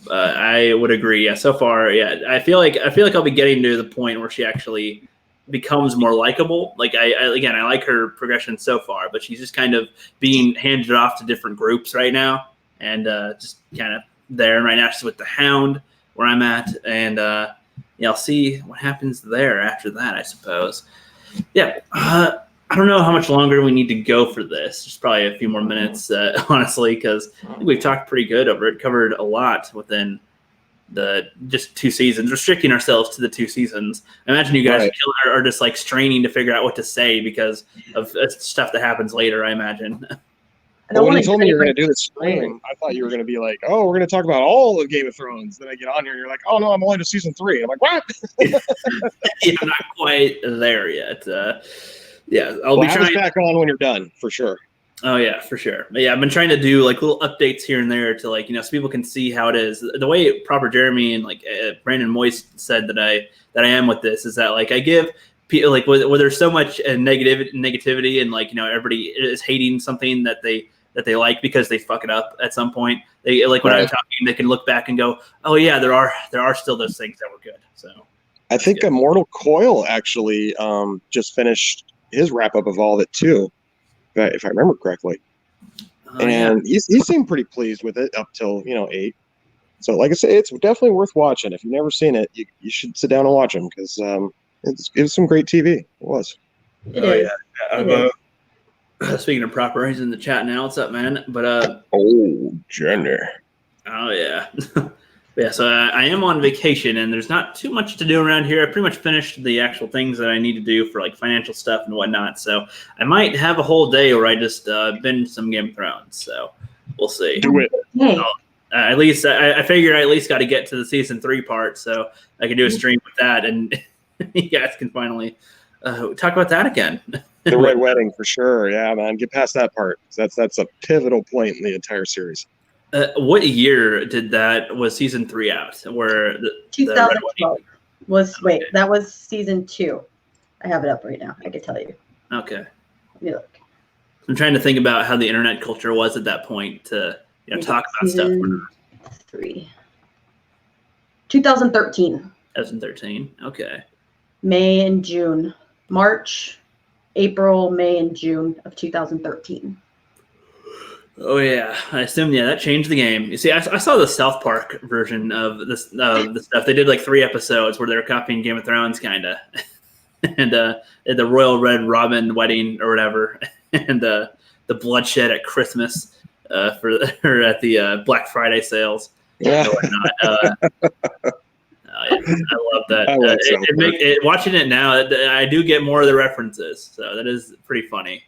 Speaker 2: I would agree. Yeah, so far, I feel like I'll be getting to the point where she actually becomes more likable. Like I like her progression so far, but she's just kind of being handed off to different groups right now, and just kind of there. And right now she's with the Hound, where I'm at, and I'll see what happens there after that, I suppose. Yeah. I don't know how much longer we need to go for this. Just probably a few more minutes, honestly, because I think we've talked pretty good over it. Covered a lot within the just 2 seasons, restricting ourselves to the 2 seasons. I imagine you guys are just like straining to figure out what to say because of stuff that happens later, I imagine.
Speaker 1: When you told me you were going to do the stream, I thought you were going to be like, oh, we're going to talk about all of Game of Thrones. Then I get on here and you're like, oh, no, I'm only to season 3. I'm like, what?
Speaker 2: I'm not quite there yet. I'll be trying
Speaker 1: back on when you're done, for sure.
Speaker 2: Oh yeah, for sure. But yeah, I've been trying to do like little updates here and there to so people can see how it is. The way Proper Jeremy and Brandon Moist said that I am with this is that I give people where there's so much negativity and everybody is hating something that they like because they fuck it up at some point. They when I'm talking, they can look back and go, oh yeah, there are still those things that were good. So.
Speaker 1: I think Immortal Coil actually just finished his wrap up of all of it too, if I remember correctly. And he seemed pretty pleased with it up till 8. So, like I say, it's definitely worth watching. If you've never seen it, you should sit down and watch them because it was some great TV. It was.
Speaker 3: It is.
Speaker 2: Yeah. Speaking of proper, he's in the chat now. What's up, man? But
Speaker 1: Jenny.
Speaker 2: Oh yeah. Yeah, so I am on vacation, and there's not too much to do around here. I pretty much finished the actual things that I need to do for like financial stuff and whatnot. So I might have a whole day where I just binge some Game of Thrones. So we'll see.
Speaker 1: Do it.
Speaker 3: Hey.
Speaker 2: At least I figure I at least got to get to the season 3 part, so I can do a stream with that, and you guys can finally talk about that again.
Speaker 1: The Red Wedding for sure. Yeah, man, get past that part. That's a pivotal point in the entire series.
Speaker 2: What year was season 3 out? Where
Speaker 3: 2012 that was season 2. I have it up right now. I can tell you.
Speaker 2: Okay.
Speaker 3: Let me look.
Speaker 2: I'm trying to think about how the internet culture was at that point to talk about stuff.
Speaker 3: 3. 2013.
Speaker 2: 2013. Okay.
Speaker 3: May and June. March, April, May, and June of 2013.
Speaker 2: Oh yeah, I assume that changed the game. You see, I saw the South Park version of this the stuff. They did like 3 episodes where they were copying Game of Thrones, kind of, and the Royal Red Robin wedding or whatever, and the bloodshed at Christmas or at the Black Friday sales.
Speaker 1: Yeah.
Speaker 2: And whatnot. I love that. Watching it now, I do get more of the references, so that is pretty funny.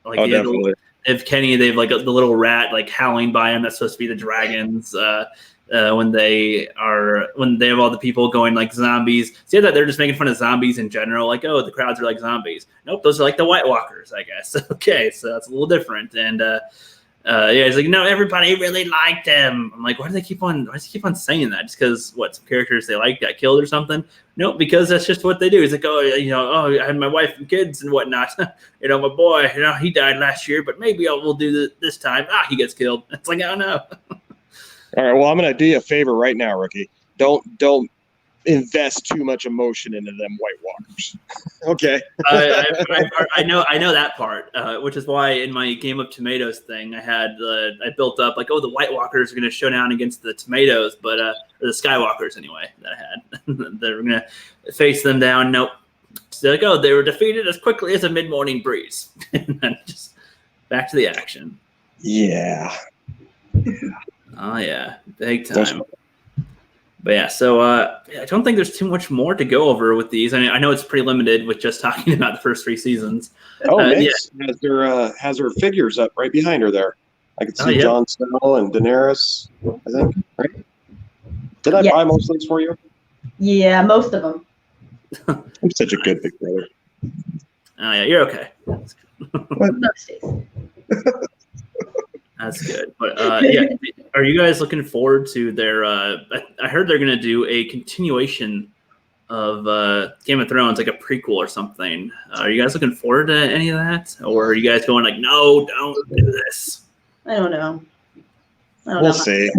Speaker 1: Definitely.
Speaker 2: If Kenny, they've like the little rat like howling by him. That's supposed to be the dragons. When they have all the people going like zombies. See that they're just making fun of zombies in general. Like, oh, the crowds are like zombies. Nope, those are like the White Walkers, I guess. Okay, so that's a little different. And he's like, no, everybody really liked him. I'm like, why does he keep on saying that? Just because some characters they like got killed or something? Nope, because that's just what they do. He's like, I had my wife and kids and whatnot. My boy, he died last year, but maybe we'll do this time. He gets killed. It's like, oh no.
Speaker 1: All right, well, I'm gonna do you a favor right now, Rookie. Don't invest too much emotion into them White Walkers. Okay.
Speaker 2: I know that part, which is why in my Game of Tomatoes thing, I built up like, the White Walkers are going to show down against the Tomatoes, but or the Skywalkers anyway that I had. They're going to face them down. Nope. So like, they were defeated as quickly as a mid-morning breeze. And then just back to the action.
Speaker 1: Yeah.
Speaker 2: Oh yeah, big time. But yeah, so I don't think there's too much more to go over with these. I know it's pretty limited with just talking about the first 3 seasons.
Speaker 1: Mix has her figures up right behind her there. I can see Jon Snow and Daenerys, I think. Right? Did I buy most of these for you?
Speaker 3: Yeah, most of them.
Speaker 1: I'm such a good big brother.
Speaker 2: Oh yeah, you're okay.
Speaker 3: Most days.
Speaker 2: That's good. But are you guys looking forward to their I heard they're going to do a continuation of Game of Thrones, like a prequel or something. Are you guys looking forward to any of that? Or are you guys going like, no, don't do this?
Speaker 3: I don't know.
Speaker 1: We'll see.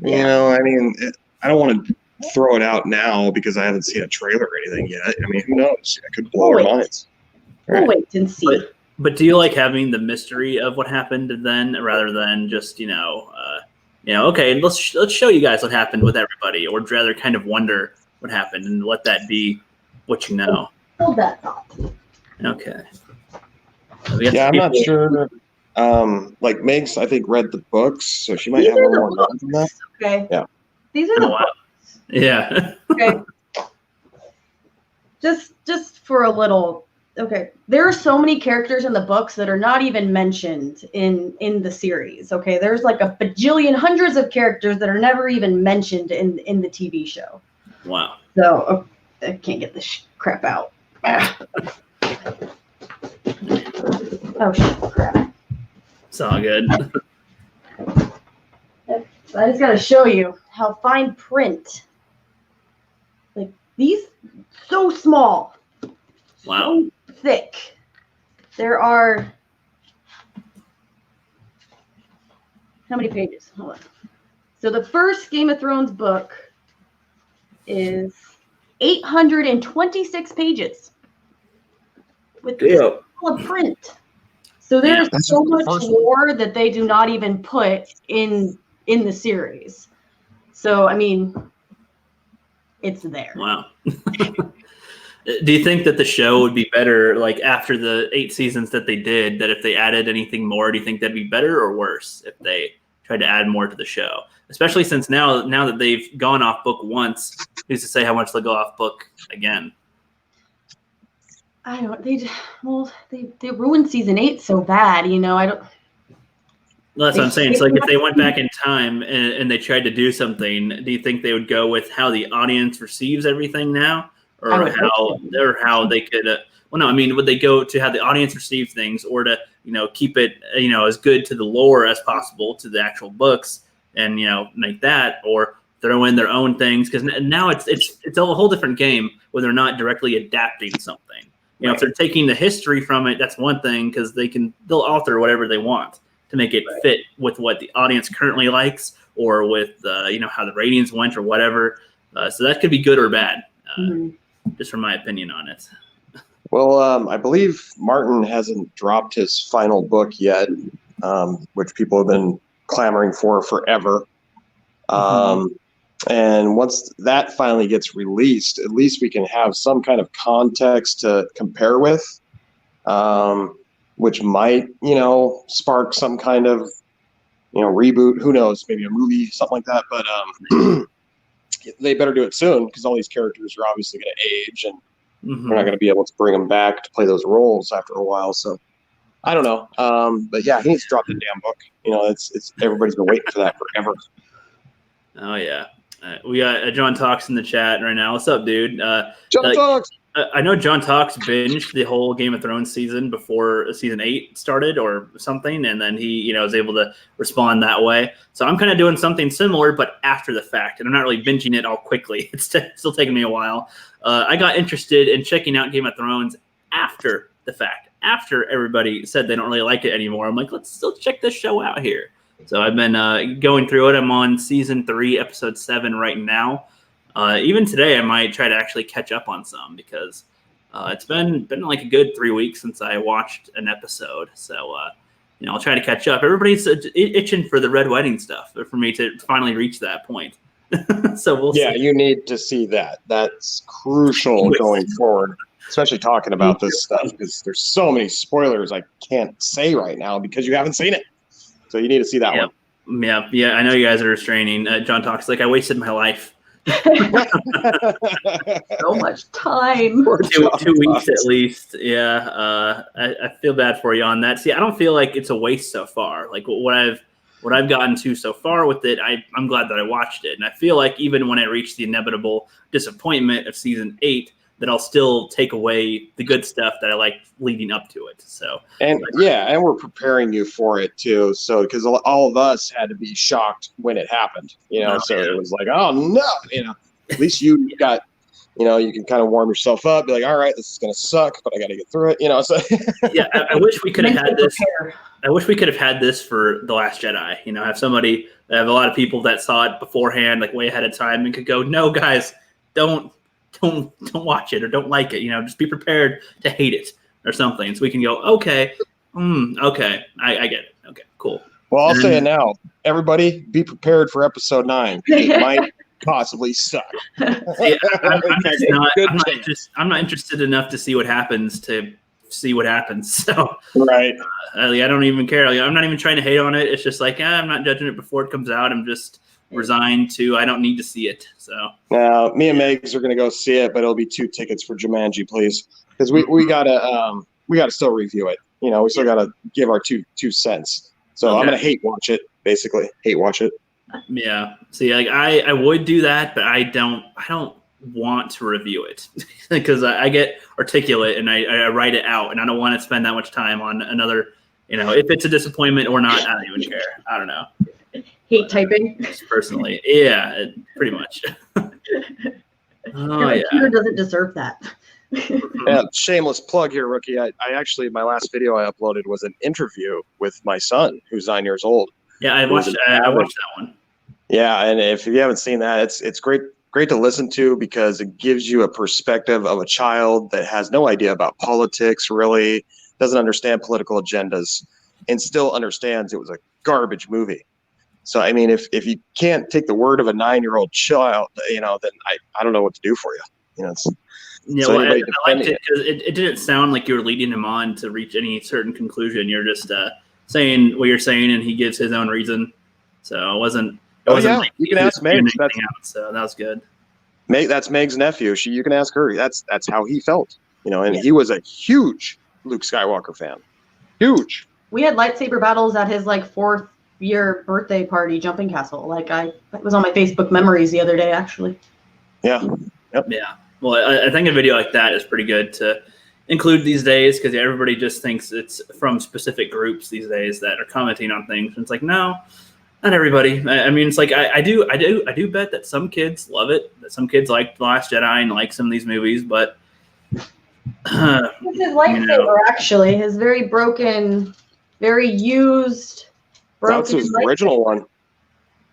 Speaker 1: I mean, I don't want to throw it out now because I haven't seen a trailer or anything yet. I mean, who knows? I could blow our minds.
Speaker 3: We'll wait and see.
Speaker 2: But do you like having the mystery of what happened then, rather than just okay, let's show you guys what happened with everybody, or would you rather kind of wonder what happened and let that be what you know?
Speaker 3: Hold that thought.
Speaker 2: Okay.
Speaker 1: I'm not sure. Like Megs, I think read the books, so she might have a little more knowledge on that.
Speaker 3: Okay.
Speaker 1: Yeah.
Speaker 3: These are the books.
Speaker 2: Yeah.
Speaker 3: Okay. Just for a little. Okay, there are so many characters in the books that are not even mentioned in the series. Okay, there's like a bajillion, hundreds of characters that are never even mentioned in the TV show.
Speaker 2: Wow.
Speaker 3: So I can't get this crap out. Oh shit! Crap.
Speaker 2: It's all good.
Speaker 3: So I just got to show you how fine print. Like these, so small.
Speaker 2: Wow.
Speaker 3: So thick. There are how many pages? Hold on. So the first Game of Thrones book is 826 pages with
Speaker 2: Yeah.
Speaker 3: all of print. So there's
Speaker 1: That's
Speaker 3: so
Speaker 1: the
Speaker 3: much
Speaker 1: first one.
Speaker 3: lore that they do not even put in the series. So I mean, it's there.
Speaker 2: Wow. Do you think that the show would be better, like after the 8 seasons that they did, that if they added anything more, do you think that'd be better or worse if they tried to add more to the show? Especially since now that they've gone off book once, who's to say how much they'll go off book again?
Speaker 3: I don't. They ruined season 8 so bad. You know, I don't.
Speaker 2: Well, that's what I'm saying. It's like if they went back in time and they tried to do something, do you think they would go with how the audience receives everything now, or how they could? Well, no, I mean, would they go to how the audience receives things, or to keep it as good to the lore as possible to the actual books, and make that, or throw in their own things? Because now it's a whole different game when they're not directly adapting something.
Speaker 1: Right.
Speaker 2: If they're taking the history from it, that's one thing, because they'll alter whatever they want to make it fit with what the audience currently likes, or with how the ratings went or whatever. So that could be good or bad, just from my opinion on it.
Speaker 1: Well, I believe Martin hasn't dropped his final book yet, which people have been clamoring for forever. And once that finally gets released, at least we can have some kind of context to compare with, which might, spark some kind of, reboot. Who knows? Maybe a movie, something like that. But they better do it soon, because all these characters are obviously going to age, and we're not going to be able to bring them back to play those roles after a while. So I don't know. But yeah, he needs to drop the damn book. It's everybody's been waiting for that forever.
Speaker 2: Oh yeah. We got John Talks in the chat right now. What's up, dude?
Speaker 1: John Talks.
Speaker 2: I know John Talks binged the whole Game of Thrones season before season 8 started or something, and then he, was able to respond that way. So I'm kind of doing something similar, but after the fact, and I'm not really binging it all quickly. It's still taking me a while. I got interested in checking out Game of Thrones after the fact, after everybody said they don't really like it anymore. I'm like, let's still check this show out here. So I've been going through it. I'm on season 3, episode 7 right now. Even today, I might try to actually catch up on some, because it's been like a good 3 weeks since I watched an episode. So, I'll try to catch up. Everybody's itching for the Red Wedding stuff, for me to finally reach that point. So we'll see.
Speaker 1: Yeah, you need to see that. That's crucial going forward, especially talking about this stuff, because there's so many spoilers I can't say right now because you haven't seen it. So you need to see that one.
Speaker 2: Yeah. I know you guys are restraining. John Talks like, I wasted my life.
Speaker 3: So much time.
Speaker 2: 2 weeks at least. Yeah. I feel bad for you on that. See, I don't feel like it's a waste so far. Like what I've gotten to so far with it, I'm glad that I watched it. And I feel like even when I reach the inevitable disappointment of season 8, that I'll still take away the good stuff that I like leading up to it. So,
Speaker 1: and we're preparing you for it too. So, because all of us had to be shocked when it happened, It was like, oh no, at least you got, you can kind of warm yourself up, be like, all right, this is going to suck, but I got to get through it, So
Speaker 2: yeah, I wish we could have had this. I wish we could have had this for The Last Jedi. Have a lot of people that saw it beforehand, like way ahead of time, and could go, no, guys, don't watch it or don't like it. Just be prepared to hate it or something. So we can go, okay, okay, I get it. Okay, cool.
Speaker 1: Well, I'll say it now. Everybody, be prepared for episode 9. It might possibly suck.
Speaker 2: See, I'm not interested enough to see what happens to see what happens. So
Speaker 1: right,
Speaker 2: I don't even care. I'm not even trying to hate on it. It's just like I'm not judging it before it comes out. I'm just resigned to I don't need to see it. So
Speaker 1: now me and Megs are gonna go see it, but it'll be 2 tickets for Jumanji, please, because we gotta still review it. We still gotta give our two cents. So okay. I'm gonna hate watch it.
Speaker 2: Yeah. See, like I would do that, but I don't want to review it because I get articulate and I write it out, and I don't want to spend that much time on another. If it's a disappointment or not, I don't even care. I don't know.
Speaker 3: Hate typing.
Speaker 2: Personally, yeah, pretty much.
Speaker 3: Your computer doesn't deserve that.
Speaker 1: Yeah, shameless plug here, Rookie. I actually, my last video I uploaded was an interview with my son, who's 9 years old.
Speaker 2: Yeah, I watched that one.
Speaker 1: Yeah, and if you haven't seen that, it's great great to listen to because it gives you a perspective of a child that has no idea about politics, really doesn't understand political agendas, and still understands it was a garbage movie. So, I mean, if you can't take the word of a 9-year-old child, then I don't know what to do for you. It's,
Speaker 2: yeah,
Speaker 1: so
Speaker 2: well, I
Speaker 1: anybody
Speaker 2: liked
Speaker 1: defending
Speaker 2: it because it didn't sound like you were leading him on to reach any certain conclusion. You're just saying what you're saying, and he gives his own reason. So it wasn't. Like
Speaker 1: you can ask Megs.
Speaker 2: So that was good.
Speaker 1: That's Meg's nephew. You can ask her. That's how he felt. And he was a huge Luke Skywalker fan. Huge.
Speaker 3: We had lightsaber battles at his 4th year birthday party, Jumping Castle. It was on my Facebook memories the other day, actually.
Speaker 1: Yeah. Yep.
Speaker 2: Yeah. Well, I think a video like that is pretty good to include these days because everybody just thinks it's from specific groups these days that are commenting on things. And it's like, no, not everybody. I mean, it's like I do bet that some kids love it, that some kids like The Last Jedi and like some of these movies, but
Speaker 3: his lightsaber actually, his very broken, very used.
Speaker 1: That's his original one.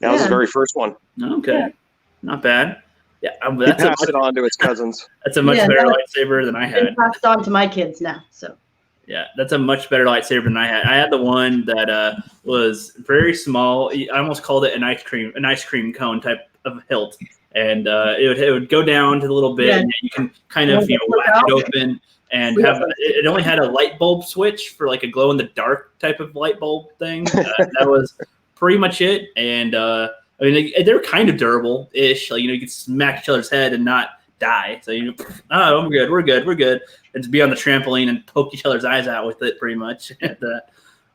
Speaker 1: That was his very first one.
Speaker 2: Okay, not bad. Yeah,
Speaker 1: he passed it on to his cousins.
Speaker 2: That's a much better lightsaber than I had.
Speaker 3: It's passed on to my kids now. So.
Speaker 2: Yeah, that's a much better lightsaber than I had. I had the one that was very small. I almost called it an ice cream cone type of hilt, and it would go down to the little bit, and you can kind of whack it open and have. It only had a light bulb switch for like a glow in the dark type of light bulb thing. That was pretty much it, and I mean they're kind of durable-ish. Like you could smack each other's head and not die. So we're good. And to be on the trampoline and poke each other's eyes out with it, pretty much, and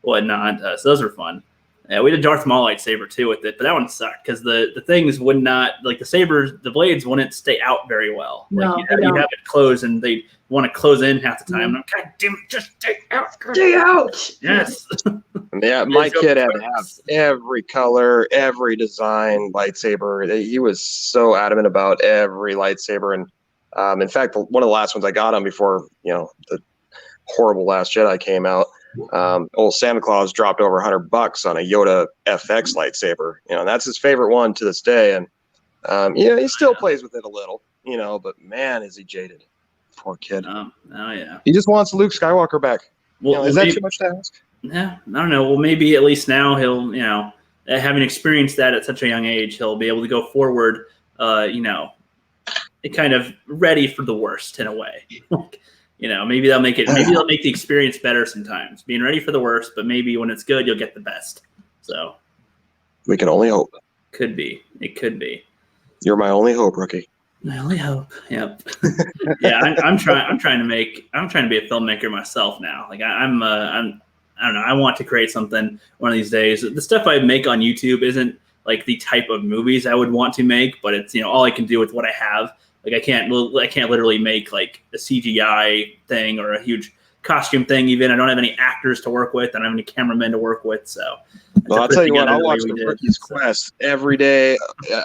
Speaker 2: whatnot. So those were fun. Yeah, we did Darth Maul lightsaber too with it, but that one sucked because the things would not the sabers, the blades wouldn't stay out very well.
Speaker 3: No,
Speaker 2: you have it closed, and they want to close in half the time. And I'm God damn it, just stay out.
Speaker 3: Stay out.
Speaker 2: Yes.
Speaker 1: Yeah, my kid had to have every color, every design lightsaber. He was so adamant about every lightsaber, and in fact, one of the last ones I got him before the horrible Last Jedi came out. Old Santa Claus dropped over $100 on a Yoda FX lightsaber. And that's his favorite one to this day. And he still plays with it a little. But man, is he jaded. Poor kid.
Speaker 2: Oh yeah.
Speaker 1: He just wants Luke Skywalker back.
Speaker 2: Well,
Speaker 1: is that too much to ask?
Speaker 2: Yeah, I don't know. Well, maybe at least now he'll, having experienced that at such a young age, he'll be able to go forward, kind of ready for the worst in a way. Maybe they'll make the experience better sometimes. Being ready for the worst, but maybe when it's good, you'll get the best. So
Speaker 1: we can only hope.
Speaker 2: Could be. It could be.
Speaker 1: You're my only hope, rookie.
Speaker 2: My only hope. Yep. Yeah, I'm trying to be a filmmaker myself now. Like I don't know. I want to create something one of these days. The stuff I make on YouTube isn't like the type of movies I would want to make, but it's all I can do with what I have. Like I can't literally make like a CGI thing or a huge costume thing. Even I don't have any actors to work with. I don't have any cameramen to work with. So,
Speaker 1: well, I'll tell you what. I'll watch the Rookie's Quest every day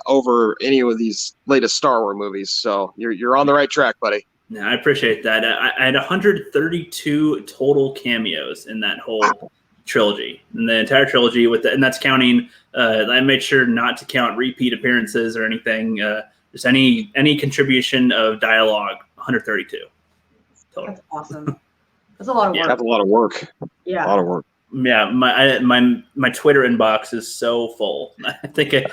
Speaker 1: over any of these latest Star Wars movies. So you're on the right track, buddy.
Speaker 2: Yeah, I appreciate that. I had 132 total cameos in that whole trilogy, in the entire trilogy. And that's counting. I made sure not to count repeat appearances or anything. Just any contribution of dialogue. 132 total.
Speaker 3: That's awesome. That's a lot of work.
Speaker 1: Yeah, that's a lot of work.
Speaker 3: Yeah,
Speaker 1: a lot of work.
Speaker 2: Yeah, my Twitter inbox is so full. I think I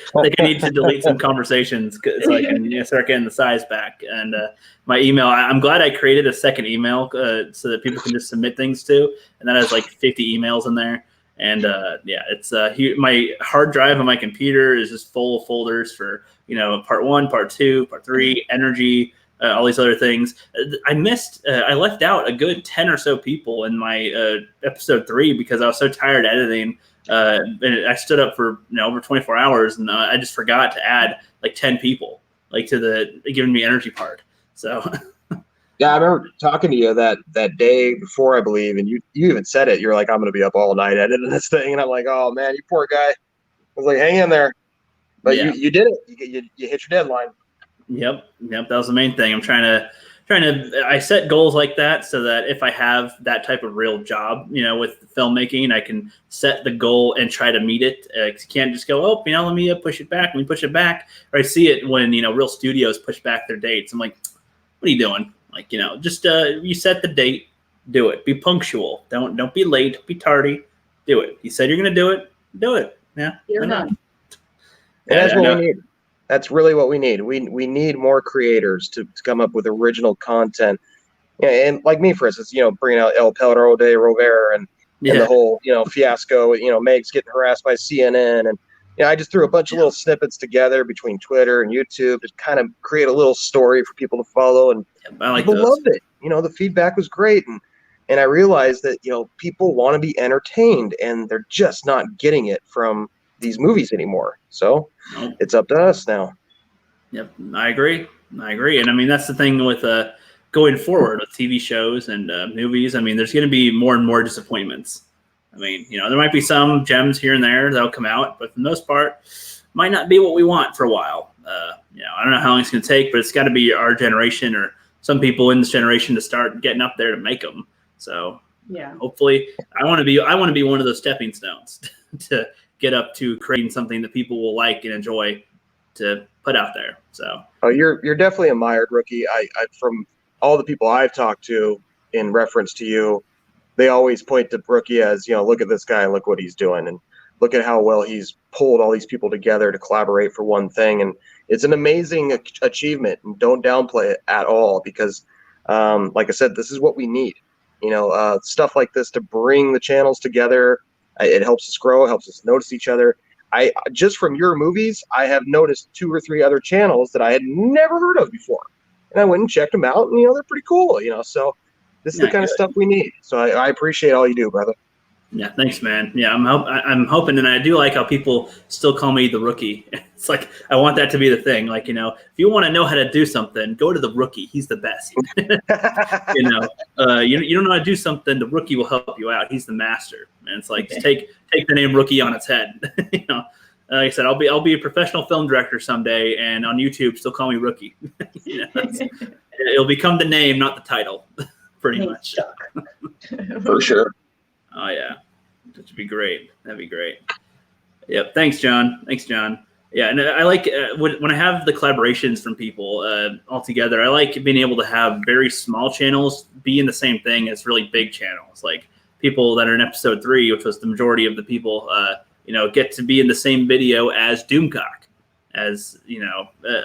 Speaker 2: need to delete some conversations so I can start getting the size back. And my email, I'm glad I created a second email so that people can just submit things to, and that has like 50 emails in there. And it's my hard drive on my computer is just full of folders for part 1, part 2, part 3, energy. All these other things. I left out a good 10 or so people in my episode 3 because I was so tired editing. And I stood up for over 24 hours, and I just forgot to add like 10 people to the giving me energy part. So
Speaker 1: yeah, I remember talking to you that day before, I believe, and you even said it. You're like, I'm going to be up all night editing this thing, and I'm like, oh man, you poor guy. I was like, hang in there, but you did it. You hit your deadline.
Speaker 2: Yep. That was the main thing. I'm trying I set goals like that so that if I have that type of real job, with filmmaking, I can set the goal and try to meet it. You can't just go, oh, let me push it back. Let me push it back. Or I see it when, real studios push back their dates. I'm like, what are you doing? Like, just you set the date, do it. Be punctual. Don't be late. Be tardy. Do it. You said you're going to do it. Do it. Yeah.
Speaker 3: You're done.
Speaker 1: And that's what we need. That's really what we need. We need more creators to come up with original content. And like me, for instance, bringing out El Pelro de Rovera and the whole, fiasco, Meg's getting harassed by CNN. And, I just threw a bunch of little snippets together between Twitter and YouTube to kind of create a little story for people to follow. And people loved it. The feedback was great. And I realized that, people want to be entertained and they're just not getting it from these movies anymore. So it's up to us now.
Speaker 2: Yep. I agree. And I mean, that's the thing with going forward with TV shows and movies. I mean, there's going to be more and more disappointments. I mean, there might be some gems here and there that'll come out, but for the most part, might not be what we want for a while. I don't know how long it's going to take, but it's got to be our generation or some people in this generation to start getting up there to make them. So
Speaker 3: yeah, hopefully
Speaker 2: I want to be one of those stepping stones to get up to creating something that people will like and enjoy to put out there. So,
Speaker 1: you're definitely admired, Rookie. I from all the people I've talked to in reference to you, they always point to Rookie as, look at this guy and look what he's doing and look at how well he's pulled all these people together to collaborate for one thing. And it's an amazing achievement, and don't downplay it at all because, like I said, this is what we need. Stuff like this to bring the channels together. It helps us grow, helps us notice each other. I just from your movies, I have noticed 2 or 3 other channels that I had never heard of before, and I went and checked them out, and they're pretty cool. So this is the kind of stuff we need. So I appreciate all you do, brother.
Speaker 2: Yeah, thanks, man. Yeah, I'm hoping, and I do like how people still call me the Rookie. It's like I want that to be the thing. Like, if you want to know how to do something, go to the Rookie. He's the best. You don't know how to do something, the Rookie will help you out. He's the master. And it's like just take the name Rookie on its head. Like I said, I'll be a professional film director someday, and on YouTube, still call me Rookie. It'll become the name, not the title, pretty much.
Speaker 1: For sure.
Speaker 2: Oh yeah, that'd be great. That'd be great. Yep. Thanks, John. Yeah, and I like when I have the collaborations from people all together. I like being able to have very small channels be in the same thing as really big channels. Like people that are in episode 3, which was the majority of the people, get to be in the same video as Doomcock, as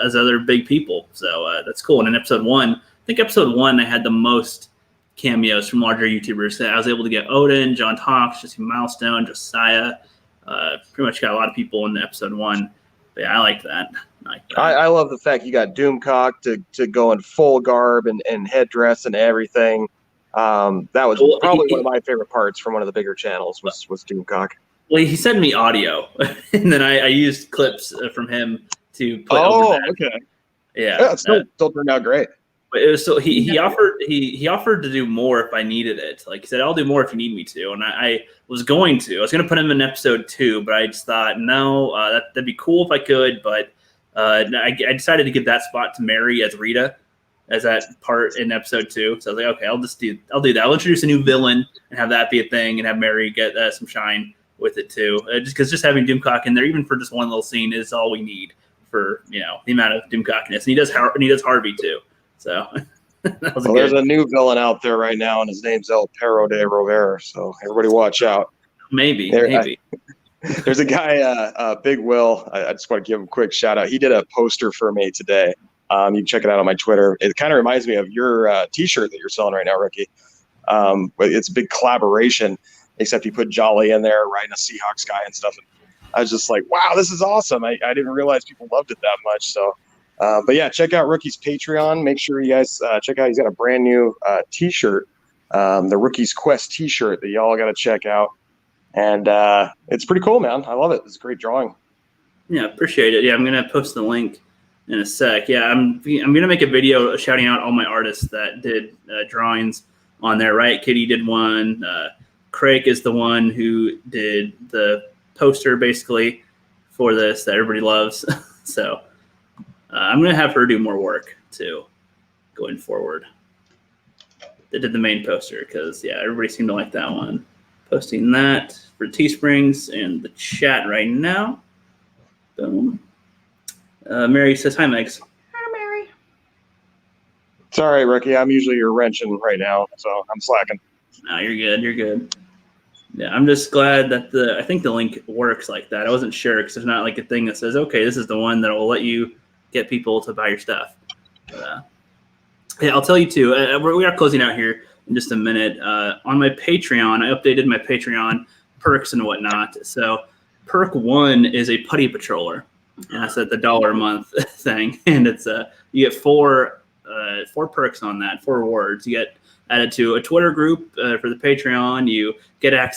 Speaker 2: other big people. So that's cool. And in episode 1, I think episode 1, I had the most cameos from larger YouTubers. I was able to get Odin, John Talks, Jesse Milestone, Josiah. Pretty much got a lot of people in episode 1. But yeah, I like that.
Speaker 1: I love the fact you got Doomcock to go in full garb and headdress and everything. That was probably one of my favorite parts from one of the bigger channels was Doomcock.
Speaker 2: Well, he sent me audio, and then I used clips from him to put over that. Okay. Yeah,
Speaker 1: it still turned out great.
Speaker 2: But it was so he offered to do more if I needed it. Like he said, I'll do more if you need me to. And I was going to put him in episode 2, but I just thought, no, that'd be cool if I could. But I decided to give that spot to Mary as Rita, as that part in episode 2. So I was like, okay, I'll do that. I'll introduce a new villain and have that be a thing, and have Mary get some shine with it too. Just having Doomcock in there, even for just one little scene, is all we need for the amount of Doomcockness. And he does Harvey too. So
Speaker 1: there's a new villain out there right now, and his name's El Perro de Rovera. So everybody watch out.
Speaker 2: Maybe.
Speaker 1: There's a guy, Big Will. I just want to give him a quick shout out. He did a poster for me today. You can check it out on my Twitter. It kind of reminds me of your T-shirt that you're selling right now, Ricky. But it's a big collaboration, except you put Jolly in there, riding a Seahawks guy and stuff. And I was just like, wow, this is awesome. I didn't realize people loved it that much. So. But yeah, check out Rookie's Patreon. Make sure you guys check out. He's got a brand new T-shirt, the Rookie's Quest T-shirt that y'all got to check out. And it's pretty cool, man. I love it. It's a great drawing.
Speaker 2: Yeah, appreciate it. Yeah, I'm gonna post the link in a sec. Yeah, I'm gonna make a video shouting out all my artists that did drawings on there. Right, Kitty did one. Craig is the one who did the poster basically for this that everybody loves. So. I'm going to have her do more work too going forward. that did the main poster because everybody seemed to like that one. Posting that for Teesprings in the chat right now. Boom. Mary says, "Hi, Megs."
Speaker 3: Hi, Mary.
Speaker 1: It's all right, Ricky. I'm usually your wrenching right now, so I'm slacking.
Speaker 2: No, you're good. You're good. Yeah, I'm just glad that I think the link works like that. I wasn't sure because there's not like a thing that says, okay, this is the one that will let you get people to buy your stuff. But, I'll tell you too. We are closing out here in just a minute. On my Patreon, I updated my Patreon perks and whatnot. So perk 1 is a putty patroller, and that's at the $1 a month thing, and it's you get four perks on that, 4 rewards. You get added to a Twitter group for the Patreon. You get early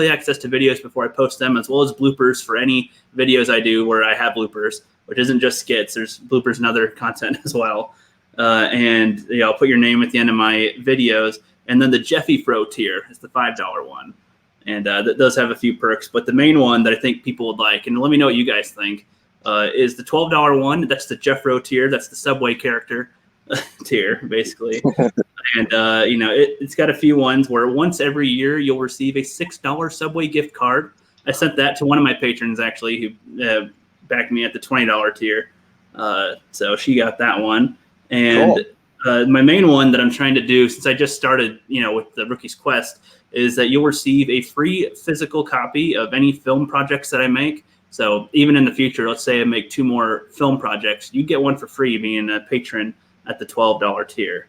Speaker 2: access to videos before I post them, as well as bloopers for any videos I do where I have bloopers, which isn't just skits. There's bloopers and other content as well. And I'll put your name at the end of my videos. And then the Jeffy Fro tier is the $5 one. And those have a few perks. But the main one that I think people would like, and let me know what you guys think, is the $12 one. That's the Jeff Fro tier. That's the Subway character tier, basically. And it's got a few ones where once every year you'll receive a $6 Subway gift card. I sent that to one of my patrons actually who backed me at the $20 tier. So she got that one. And cool. My main one that I'm trying to do, since I just started, with the Rookie's Quest, is that you'll receive a free physical copy of any film projects that I make. So even in the future, let's say I make 2 more film projects, you get one for free being a patron at the $12 tier.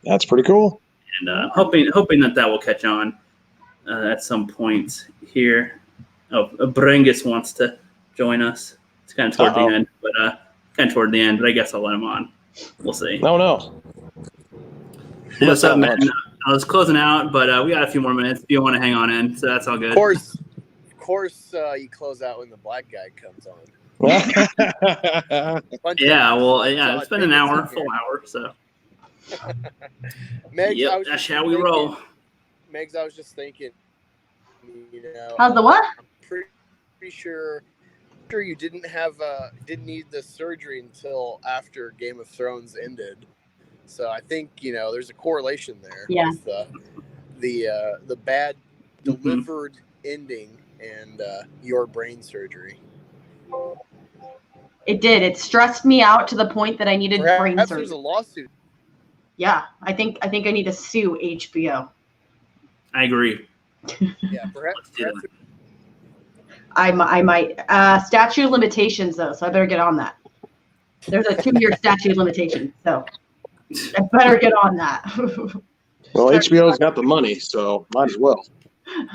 Speaker 1: That's pretty cool.
Speaker 2: And hoping that will catch on at some point here. Oh, Brengus wants to join us. It's kind of toward the end, but I guess I'll let him on. We'll see.
Speaker 1: No.
Speaker 2: What's up, man? I was closing out, but we got a few more minutes if you want to hang on in, so that's all good.
Speaker 5: Of course, you close out when the black guy comes on.
Speaker 2: It's been an hour, full hour, so.
Speaker 5: Megs,
Speaker 2: that's how we roll.
Speaker 5: Megs, I was just thinking,
Speaker 3: How's the what?
Speaker 5: I'm pretty sure you didn't need the surgery until after Game of Thrones ended. So I think there's a correlation there with the bad delivered ending and your brain surgery.
Speaker 3: It did. It stressed me out to the point that I needed brain surgery.
Speaker 5: There's a lawsuit.
Speaker 3: Yeah, I think I need to sue HBO.
Speaker 2: I agree.
Speaker 5: Yeah, perhaps.
Speaker 3: I might. Statute of limitations, though, so I better get on that. There's a 2-year statute of limitations, so I better get on that.
Speaker 1: Well, HBO's got the money, so might as well.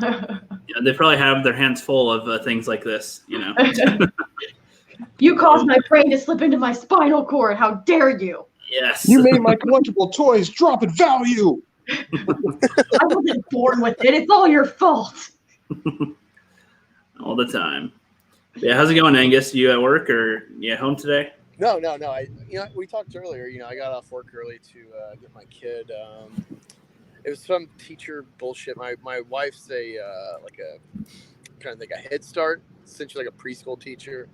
Speaker 2: Yeah, they probably have their hands full of things like this,
Speaker 3: You caused my brain to slip into my spinal cord. How dare you?
Speaker 2: Yes.
Speaker 1: You made my collectible toys drop in value.
Speaker 3: I wasn't born with it. It's all your fault.
Speaker 2: All the time. Yeah, how's it going, Angus? You at work or you at home today?
Speaker 5: No. We talked earlier. I got off work early to get my kid. It was some teacher bullshit. My wife's a Head Start, essentially like a preschool teacher,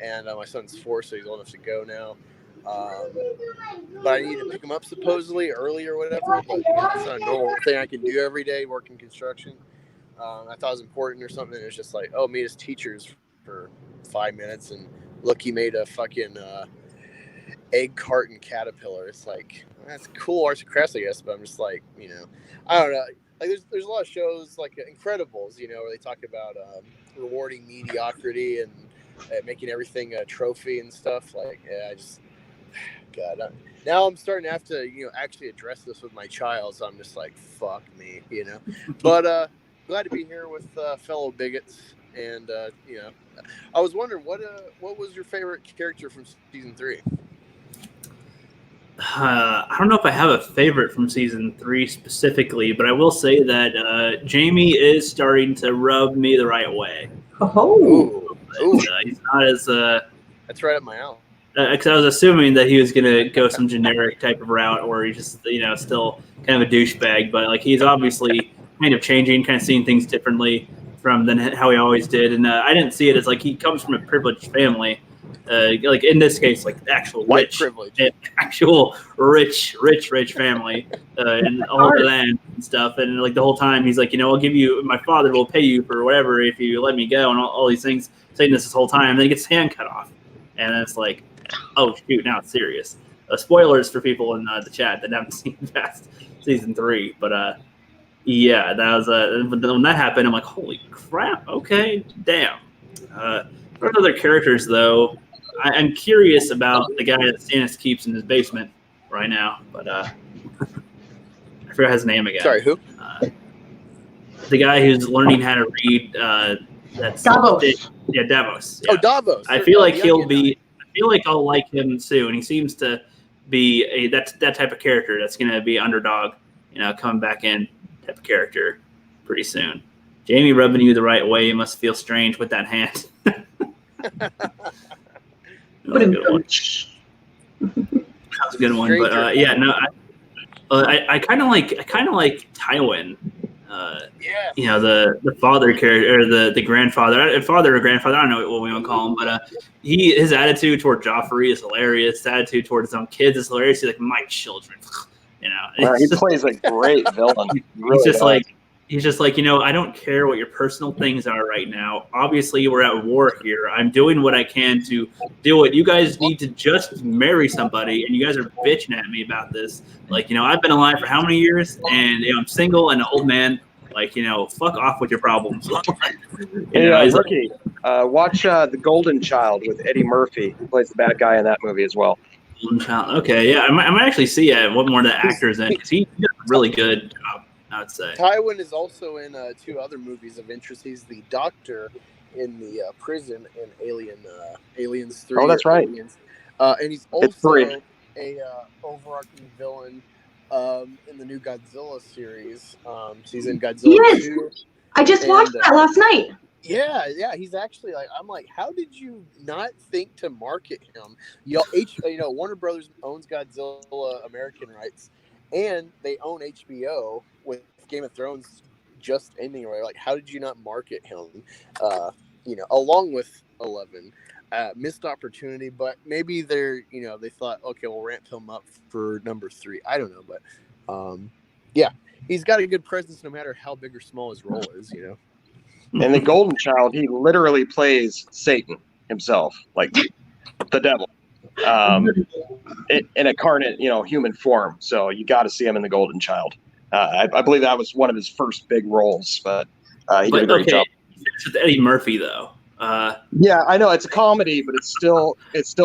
Speaker 5: and my son's 4, so he's old enough to go now. But I need to pick him up supposedly early or whatever. But it's not a normal thing I can do every day working construction. I thought it was important or something. It was just like, meet his teachers for 5 minutes, and look, he made a fucking egg carton caterpillar. It's like, that's cool arts and crafts, I guess. But I'm just like, I don't know. Like there's a lot of shows like Incredibles, where they talk about rewarding mediocrity and making everything a trophy and stuff. Like, now I'm starting to have to, actually address this with my child. So I'm just like, fuck me, But glad to be here with fellow bigots. And I was wondering what was your favorite character from season 3?
Speaker 2: I don't know if I have a favorite from season 3 specifically, but I will say that Jamie is starting to rub me the right way.
Speaker 3: Oh,
Speaker 2: he's not as
Speaker 5: that's right up my alley.
Speaker 2: Because I was assuming that he was going to go some generic type of route where he's just, still kind of a douchebag. But, he's obviously kind of changing, kind of seeing things differently than how he always did. And I didn't see it as, he comes from a privileged family. like in this case, like actual
Speaker 5: White
Speaker 2: rich,
Speaker 5: privilege.
Speaker 2: actual rich family and all the land and stuff. And like the whole time, he's like, I'll give you, my father will pay you for whatever if you let me go, and all these things. Saying this whole time, and then he gets his hand cut off, and it's like, oh shoot, now it's serious. Spoilers for people in the chat that haven't seen past season 3, but yeah, that was when that happened. I'm like, holy crap, okay, damn. For other characters though, I'm curious about the guy that Stannis keeps in his basement right now, but I forgot his name again.
Speaker 5: Sorry, who?
Speaker 2: The guy who's learning how to read. That's
Speaker 3: Davos.
Speaker 2: Yeah, Davos. Yeah.
Speaker 5: Oh, Davos.
Speaker 2: I feel like he'll be. I feel like I'll like him soon. He seems to be that type of character that's going to be underdog. Coming back in type of character pretty soon. Jamie rubbing you the right way. You must feel strange with that hand. That was a good one. That was a good one. But yeah, no, I kind of like Tywin.
Speaker 5: Yeah.
Speaker 2: The father character or the grandfather, father or grandfather. I don't know what we want to call him, but his attitude toward Joffrey is hilarious. His attitude toward his own kids is hilarious. He's like, my children,
Speaker 1: He plays a great villain.
Speaker 2: He's just like, I don't care what your personal things are right now. Obviously, we're at war here. I'm doing what I can to do it. You guys need to just marry somebody, and you guys are bitching at me about this. Like, I've been alive for how many years, and I'm single and an old man. Like, fuck off with your problems.
Speaker 1: Rookie, watch The Golden Child with Eddie Murphy. He plays the bad guy in that movie as well.
Speaker 2: Golden Child. Okay, yeah, I might actually see what more of the actors in, because he does a really good job, I would say.
Speaker 5: Tywin is also in 2 other movies of interest. He's the doctor in the prison in Aliens 3.
Speaker 1: Oh, that's right.
Speaker 5: Aliens. And he's also a overarching villain in the new Godzilla series. He's in Godzilla 2.
Speaker 3: I just watched that last night.
Speaker 5: Yeah, he's actually I'm like, how did you not think to market him? Warner Brothers owns Godzilla American rights, and they own HBO with Game of Thrones just ending. Right? Like, how did you not market him? Along with 11, missed opportunity, but maybe they thought, okay, we'll ramp him up for number 3. I don't know, but yeah, he's got a good presence no matter how big or small his role is.
Speaker 1: In The Golden Child, he literally plays Satan himself, like the devil, in a carnate, human form. So you got to see him in The Golden Child. I believe that was one of his first big roles, but he did a great job.
Speaker 2: It's with Eddie Murphy, though.
Speaker 1: Yeah, I know it's a comedy, but it's still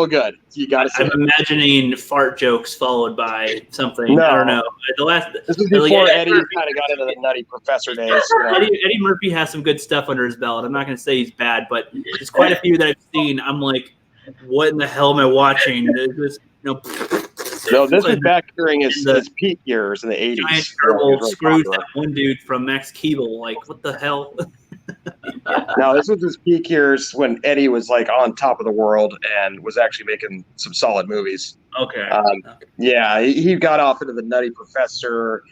Speaker 1: good. You got to see.
Speaker 2: I'm imagining fart jokes followed by something.
Speaker 1: No.
Speaker 2: I don't know.
Speaker 1: This was before Eddie kind of got into the Nutty Professor days.
Speaker 2: Eddie Murphy has some good stuff under his belt. I'm not going to say he's bad, but there's quite a few that I've seen. I'm like, what in the hell am I watching?
Speaker 1: No, this is back during his peak years in the 80s.
Speaker 2: Giant turtle Scrooge, that one dude from Max Keeble. Like, what the hell?
Speaker 1: No, this was his peak years when Eddie was like on top of the world and was actually making some solid movies.
Speaker 2: Okay.
Speaker 1: Yeah, he got off into the Nutty Professor,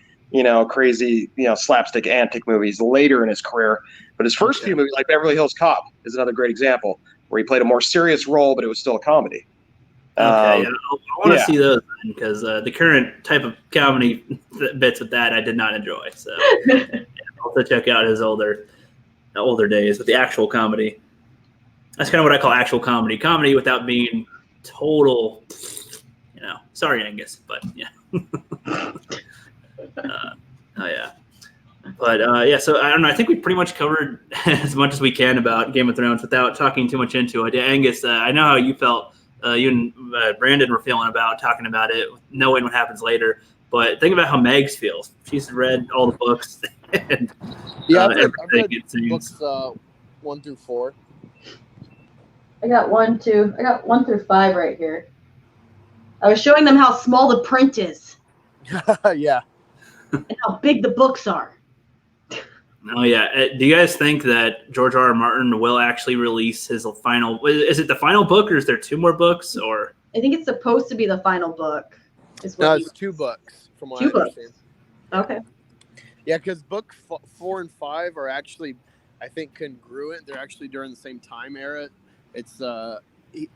Speaker 1: crazy, slapstick antic movies later in his career. But his first few movies, like Beverly Hills Cop, is another great example where he played a more serious role, but it was still a comedy.
Speaker 2: I want to see those because the current type of comedy bits with that I did not enjoy. So I'll also check out his older days with the actual comedy. That's kind of what I call actual comedy. Comedy without being total, sorry, Angus, but yeah. Oh yeah. But yeah, so I don't know. I think we pretty much covered as much as we can about Game of Thrones without talking too much into it. Angus, I know how you felt. You and Brandon were feeling about talking about it, knowing what happens later. But think about how Megs feels. She's read all the books. And,
Speaker 5: I've read books 1 through 4.
Speaker 3: I got 1 through 5 right here. I was showing them how small the print is.
Speaker 5: Yeah.
Speaker 3: And how big the books are.
Speaker 2: Oh, yeah. Do you guys think that George R.R. Martin will actually release his final? Is it the final book, or is there 2 more books? Or
Speaker 3: I think it's supposed to be the final book.
Speaker 5: No, it's 2 books from what I understand.
Speaker 3: Okay.
Speaker 5: Yeah, because book 4 and 5 are actually, I think, congruent. They're actually during the same time era. It's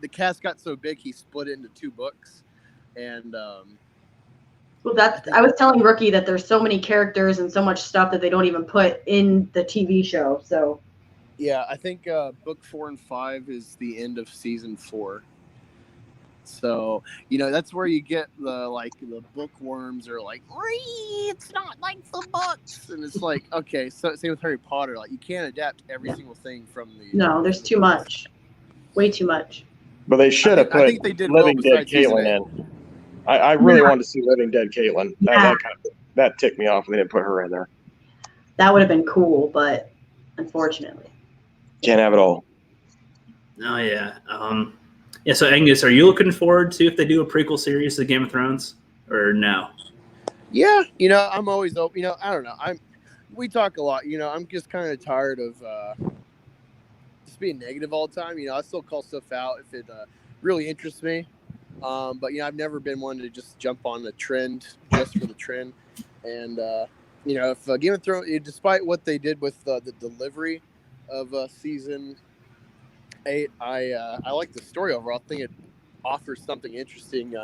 Speaker 5: the cast got so big he split it into 2 books, and
Speaker 3: Well, I was telling Rookie that there's so many characters and so much stuff that they don't even put in the TV show. So
Speaker 5: yeah, I think book 4 and 5 is the end of season 4. So, that's where you get the bookworms are like, it's not like the books. And it's like, okay, so same with Harry Potter. Like, you can't adapt every single thing from the.
Speaker 3: No, there's too much. Way too much.
Speaker 1: But they should have
Speaker 5: I
Speaker 1: put
Speaker 5: think they did
Speaker 1: Living
Speaker 5: well
Speaker 1: Dead
Speaker 5: besides season
Speaker 1: Caitlin in. I really wanted to see Living Dead Caitlin. That ticked me off when they didn't put her in there.
Speaker 3: That would have been cool, but unfortunately.
Speaker 1: Can't have it all.
Speaker 2: Oh, yeah. Yeah, so Angus, are you looking forward to if they do a prequel series to Game of Thrones or no?
Speaker 5: Yeah, I'm always open. I don't know. We talk a lot. I'm just kind of tired of just being negative all the time. I still call stuff out if it really interests me. But I've never been one to just jump on the trend just for the trend. And if Game of Thrones, despite what they did with the delivery of season 8, I like the story overall. I think it offers something interesting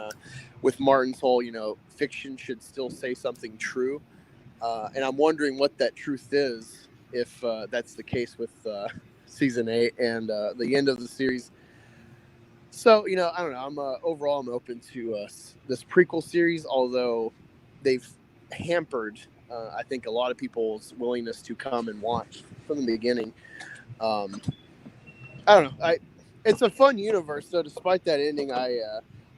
Speaker 5: with Martin's whole, fiction should still say something true. And I'm wondering what that truth is if that's the case with season 8 and the end of the series. So, I don't know. Overall, I'm open to this prequel series, although they've hampered, I think, a lot of people's willingness to come and watch from the beginning. I don't know. It's a fun universe, so despite that ending, I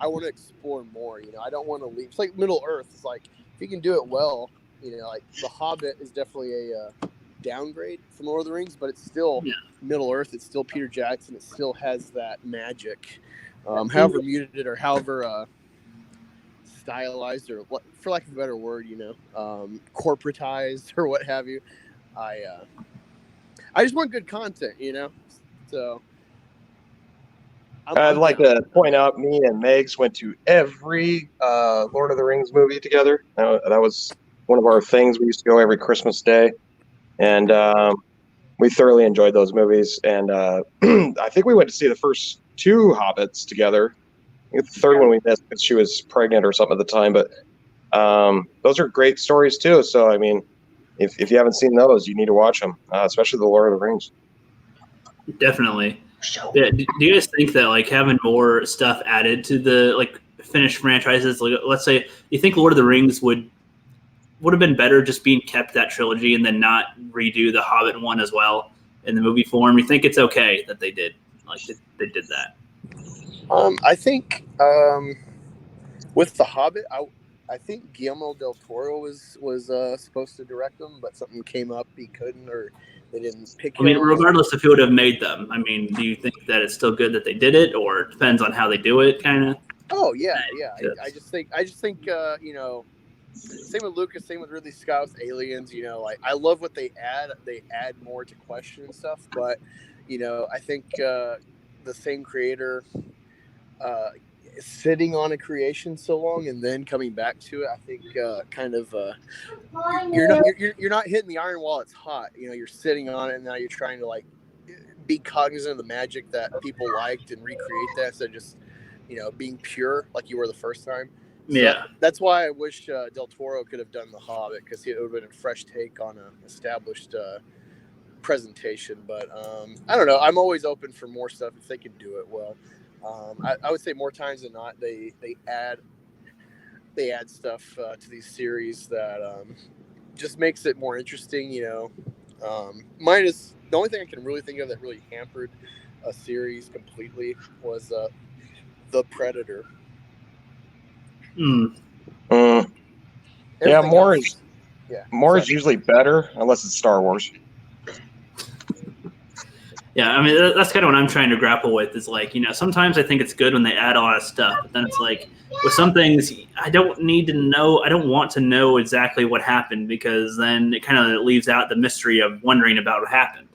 Speaker 5: want to explore more. I don't want to leave. It's like Middle Earth. It's like if you can do it well, like The Hobbit is definitely a downgrade from Lord of the Rings, but it's still Middle Earth. It's still Peter Jackson. It still has that magic. However muted or however stylized or, for lack of a better word, corporatized or what have you. I just want good content, So
Speaker 1: I'd like to point out me and Megs went to every Lord of the Rings movie together. That was one of our things. We used to go every Christmas Day. And we thoroughly enjoyed those movies. And I think we went to see the first 2 Hobbits together. I think the third one we missed because she was pregnant or something at the time. But those are great stories, too. So, I mean, if you haven't seen those, you need to watch them, especially the Lord of the Rings.
Speaker 2: Definitely. Yeah, do you guys think that, having more stuff added to the, finished franchises, let's say, you think Lord of the Rings would have been better just being kept that trilogy and then not redo the Hobbit one as well in the movie form? You think it's okay that they did they did that?
Speaker 5: I think with the Hobbit, I think Guillermo del Toro was supposed to direct them, but something came up he couldn't, or they didn't pick him.
Speaker 2: I mean, regardless if he would have made them, I mean, do you think that it's still good that they did it, or it depends on how they do it, kind of?
Speaker 5: Oh yeah. I just think same with Lucas, same with Ridley Scott's Aliens. I love what they add. They add more to question and stuff, but I think the same creator sitting on a creation so long and then coming back to it, I think you're not hitting the iron while it's hot. You're sitting on it, and now you're trying to be cognizant of the magic that people liked and recreate that instead of just being pure like you were the first time. So
Speaker 2: Yeah,
Speaker 5: that's why I wish Del Toro could have done The Hobbit, because it would have been a fresh take on an established presentation. But I don't know. I'm always open for more stuff if they can do it well. I would say more times than not, they add stuff to these series that just makes it more interesting. Minus the only thing I can really think of that really hampered a series completely was The Predator.
Speaker 1: Yeah, more is usually better unless it's Star Wars.
Speaker 2: Yeah, I mean, that's kind of what I'm trying to grapple with is sometimes I think it's good when they add a lot of stuff, but then it's with some things, I don't need to know, I don't want to know exactly what happened, because then it kind of leaves out the mystery of wondering about what happened.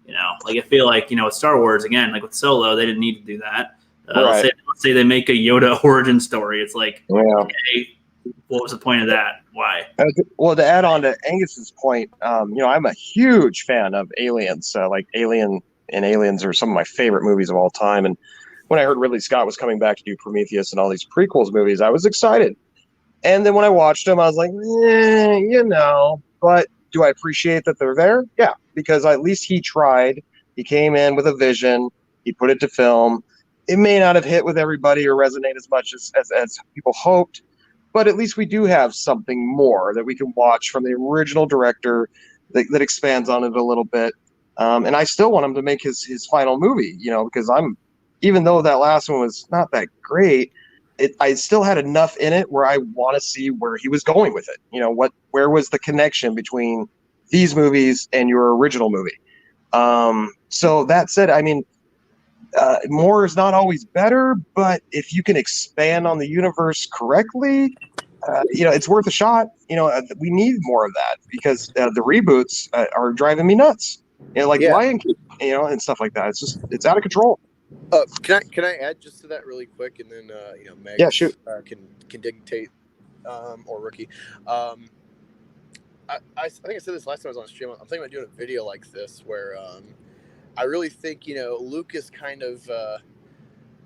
Speaker 2: I feel with Star Wars, again, with Solo, they didn't need to do that.
Speaker 1: Right.
Speaker 2: Let's say they make a Yoda origin story. It's okay, what was the point of that? Why?
Speaker 1: Well, to add on to Angus's point, I'm a huge fan of Aliens. Alien and Aliens are some of my favorite movies of all time. And when I heard Ridley Scott was coming back to do Prometheus and all these prequels movies, I was excited. And then when I watched them, I was like, but do I appreciate that they're there? Yeah, because at least he tried. He came in with a vision. He put it to film. It may not have hit with everybody or resonate as much as people hoped, but at least we do have something more that we can watch from the original director that expands on it a little bit. And I still want him to make his final movie, because even though that last one was not that great, I still had enough in it where I want to see where he was going with it. Where was the connection between these movies and your original movie? So that said, I mean, more is not always better, but if you can expand on the universe correctly, it's worth a shot. We need more of that because the reboots are driving me nuts. Lion King, and stuff like that. It's out of control.
Speaker 5: Can I add just to that really quick, and then Meg can dictate or Rookie. I think I said this last time I was on stream. I'm thinking about doing a video like this where I really think Lucas kind of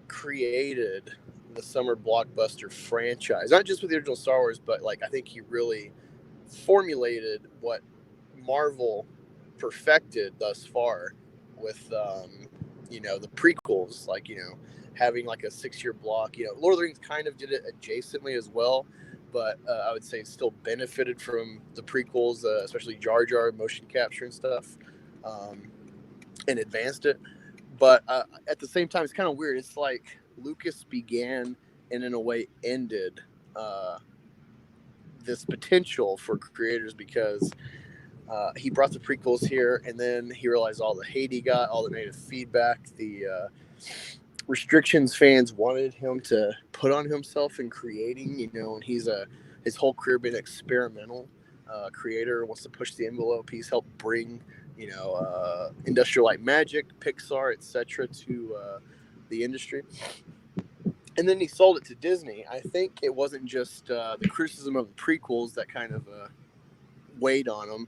Speaker 5: created the summer blockbuster franchise, not just with the original Star Wars, but I think he really formulated what Marvel perfected thus far with the prequels, having a 6-year block. Lord of the Rings kind of did it adjacently as well, but I would say still benefited from the prequels, especially Jar Jar motion capture and stuff, and advanced it. But at the same time, it's kind of weird. It's like Lucas began and in a way ended this potential for creators because he brought the prequels here, and then he realized all the hate he got, all the negative feedback, the restrictions fans wanted him to put on himself in creating, and his whole career been experimental creator, wants to push the envelope. He's helped bring, Industrial Light Magic, Pixar, etc. to the industry. And then he sold it to Disney. I think it wasn't just the criticism of the prequels that kind of weighed on him.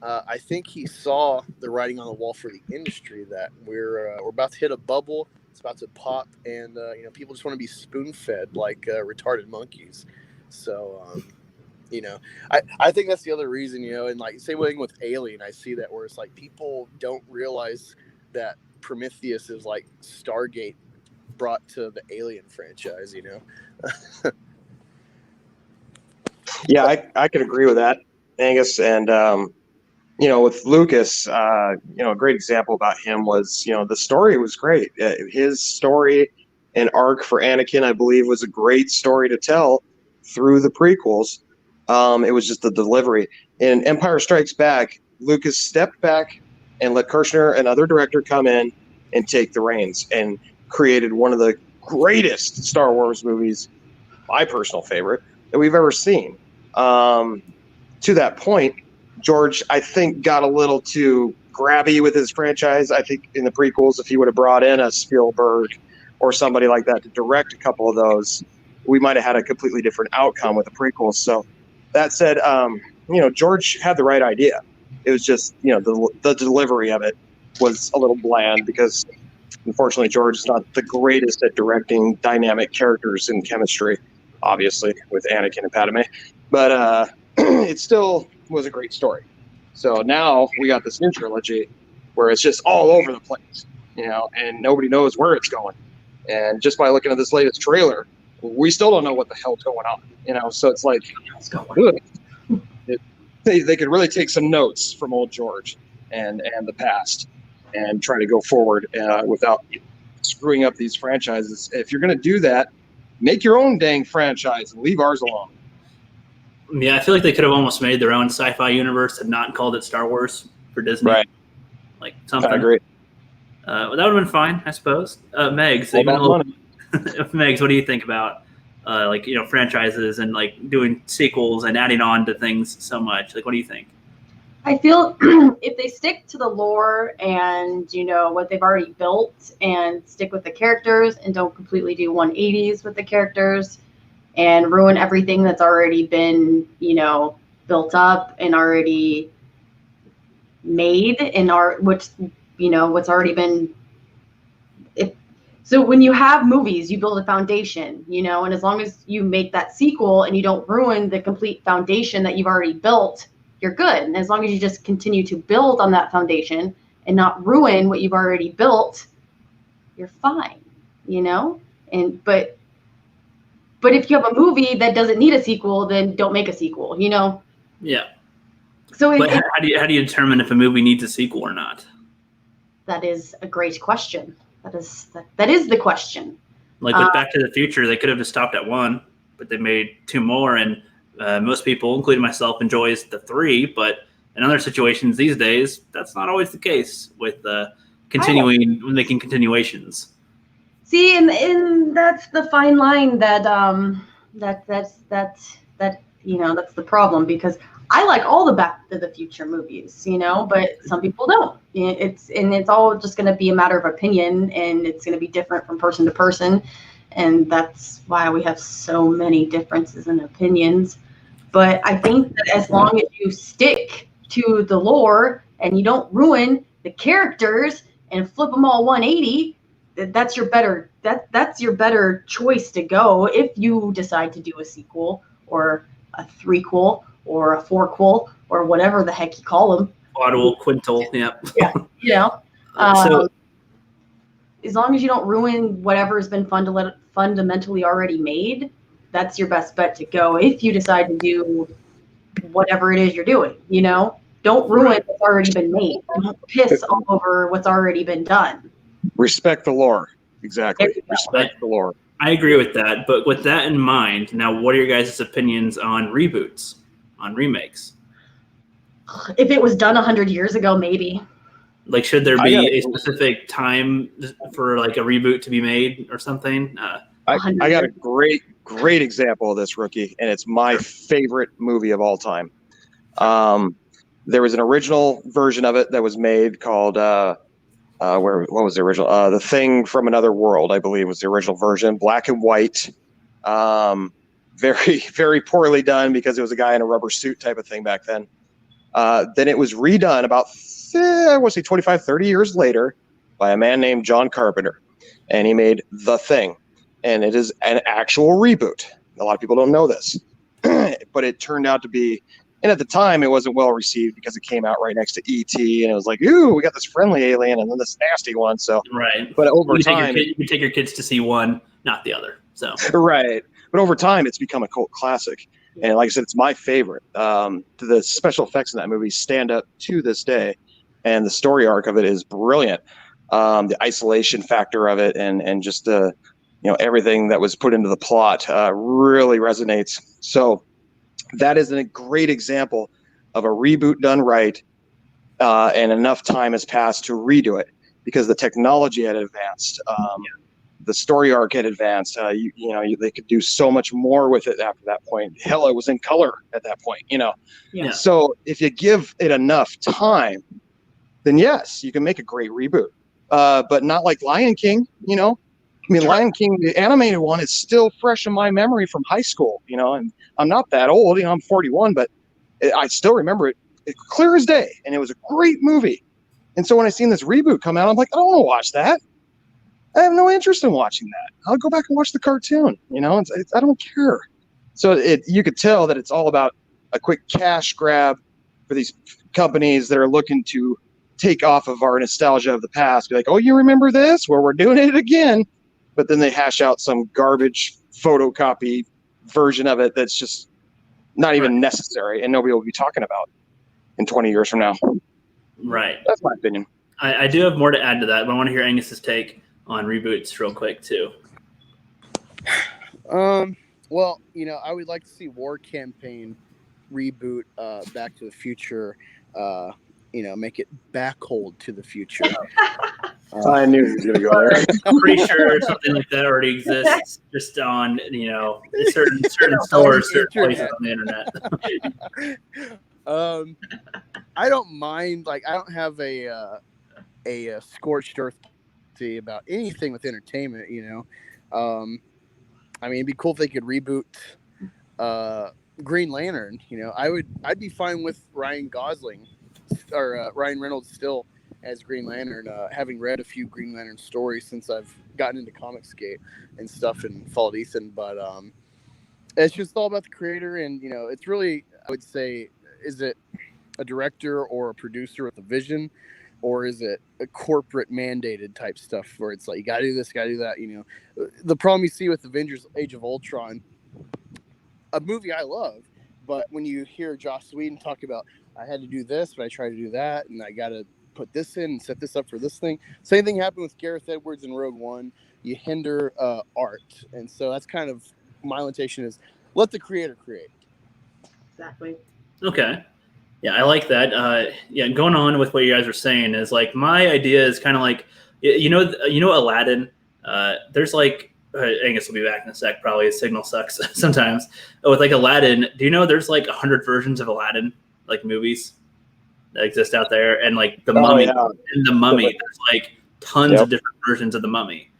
Speaker 5: I think he saw the writing on the wall for the industry that we're about to hit a bubble. It's about to pop, and people just want to be spoon-fed like retarded monkeys. So, I think that's the other reason, and same way with Alien, I see that where it's people don't realize that Prometheus is Stargate brought to the Alien franchise,
Speaker 1: Yeah, I could agree with that, Angus. And, with Lucas, a great example about him was, the story was great. His story and arc for Anakin, I believe, was a great story to tell through the prequels. It was just the delivery. In Empire Strikes Back, Lucas stepped back and let Kirshner, another director, come in and take the reins and created one of the greatest Star Wars movies, my personal favorite, that we've ever seen. To that point, George, I think, got a little too grabby with his franchise. I think in the prequels, if he would have brought in a Spielberg or somebody like that to direct a couple of those, we might have had a completely different outcome with the prequels. So that said, George had the right idea. It was just, the delivery of it was a little bland because, unfortunately, George is not the greatest at directing dynamic characters in chemistry, obviously, with Anakin and Padme. But it still was a great story. So now we got this new trilogy where it's just all over the place, and nobody knows where it's going. And just by looking at this latest trailer, we still don't know what the hell's going on, so it's they could really take some notes from old George and the past and try to go forward without screwing up these franchises. If you're going to do that, make your own dang franchise and leave ours alone.
Speaker 2: Yeah, I feel like they could have almost made their own sci-fi universe and not called it Star Wars for Disney.
Speaker 1: Right.
Speaker 2: Something. I
Speaker 1: agree.
Speaker 2: That would have been fine, I suppose. Megs, Megs, what do you think about franchises and doing sequels and adding on to things so much? What do you think?
Speaker 3: I feel if they stick to the lore and what they've already built and stick with the characters and don't completely do 180s with the characters and ruin everything that's already been built up and already made in what's already been So when you have movies, you build a foundation, you know, and as long as you make that sequel and you don't ruin the complete foundation that you've already built, you're good. And as long as you just continue to build on that foundation and not ruin what you've already built, you're fine, you know? But if you have a movie that doesn't need a sequel, then don't make a sequel, you know?
Speaker 2: Yeah.
Speaker 3: So
Speaker 2: But how do you determine if a movie needs a sequel or not?
Speaker 3: that is a great question. That is the question.
Speaker 2: Like with Back to the Future, they could have just stopped at 1, but they made 2 more, and most people, including myself, enjoys the 3. But in other situations these days, that's not always the case with making continuations.
Speaker 3: See, and that's the fine line that you know, that's the problem, because I like all the Back to the Future movies, you know, but some people don't. It's all just going to be a matter of opinion, and it's going to be different from person to person, and that's why we have so many differences in opinions. But I think that as long as you stick to the lore and you don't ruin the characters and flip them all 180, that's your better choice to go if you decide to do a sequel or a threequel or a fourquel or whatever the heck you call them.
Speaker 2: Quadruple, quintal, yep.
Speaker 3: Yeah, you know.
Speaker 2: So
Speaker 3: as long as you don't ruin whatever has been fundamentally already made, that's your best bet to go if you decide to do whatever it is you're doing, you know? Don't ruin what's already been made. Don't piss all over what's already been done.
Speaker 1: Respect the lore. Exactly. Respect the lore.
Speaker 2: I agree with that, but with that in mind, now what are your guys' opinions on reboots, on remakes?
Speaker 3: If it was done 100 years ago, maybe.
Speaker 2: Like, should there be a specific time for like a reboot to be made or something?
Speaker 1: I got a great example of this, Rookie, and it's my favorite movie of all time. There was an original version of it that was made called what was the original? The Thing from Another World, I believe, was the original version. Black and white, very very poorly done because it was a guy in a rubber suit type of thing back then. Then it was redone about I want to say 25, 30 years later by a man named John Carpenter, and he made The Thing, and it is an actual reboot. A lot of people don't know this, but it turned out to be. And at the time, it wasn't well received because it came out right next to E.T. and it was like, ooh, we got this friendly alien and then this nasty one. So
Speaker 2: right,
Speaker 1: but over time,
Speaker 2: you can take your kids to see one, not the other. So
Speaker 1: right, but over time, it's become a cult classic. And like I said, it's my favorite. The special effects in that movie stand up to this day, and the story arc of it is brilliant. The isolation factor of it, and just the everything that was put into the plot really resonates. So. That is a great example of a reboot done right, and enough time has passed to redo it because the technology had advanced, the story arc had advanced. They could do so much more with it after that point. Hell, it was in color at that point,
Speaker 3: Yeah.
Speaker 1: So if you give it enough time, then yes, you can make a great reboot, but not like Lion King, I mean, Lion King, the animated one, is still fresh in my memory from high school, and I'm not that old, I'm 41, but I still remember it clear as day, and it was a great movie. And so when I seen this reboot come out, I'm like, I don't want to watch that. I have no interest in watching that. I'll go back and watch the cartoon, I don't care. So you could tell that it's all about a quick cash grab for these companies that are looking to take off of our nostalgia of the past. Be like, oh, you remember this? Well, we're doing it again. But then they hash out some garbage photocopy version of it that's just not even necessary, and nobody will be talking about in 20 years from now.
Speaker 2: Right.
Speaker 1: That's my opinion.
Speaker 2: I do have more to add to that, but I want to hear Angus's take on reboots real quick too.
Speaker 5: Well, I would like to see War Campaign reboot Back to the Future. Make it Backhold to the Future.
Speaker 1: I knew he was going to go there.
Speaker 2: I'm pretty sure something like that already exists, just on certain stores, certain places on the internet.
Speaker 5: I don't mind. Like, I don't have a scorched earth policy about anything with entertainment. I mean, it'd be cool if they could reboot Green Lantern. I'd be fine with Ryan Gosling or Ryan Reynolds still as Green Lantern, having read a few Green Lantern stories since I've gotten into Comicsgate and stuff and followed Ethan, but it's just all about the creator, and it's really, I would say, is it a director or a producer with a vision, or is it a corporate mandated type stuff where it's like you gotta do this, gotta do that? The problem you see with Avengers: Age of Ultron, a movie I love, but when you hear Joss Whedon talk about, I had to do this, but I tried to do that, and I gotta put this in and set this up for this thing. Same thing happened with Gareth Edwards in Rogue One. You hinder art, and so that's kind of my limitation, is let the creator create.
Speaker 3: Exactly.
Speaker 2: Okay. Yeah, I like that. Going on with what you guys are saying is like, my idea is kind of like, Aladdin. There's like, Angus will be back in a sec. Probably his signal sucks sometimes. With like Aladdin, do you know there's like 100 versions of Aladdin, like movies that exist out there, and like the Mummy.
Speaker 1: Yeah.
Speaker 2: And the Mummy, there's like tons of different versions of the Mummy.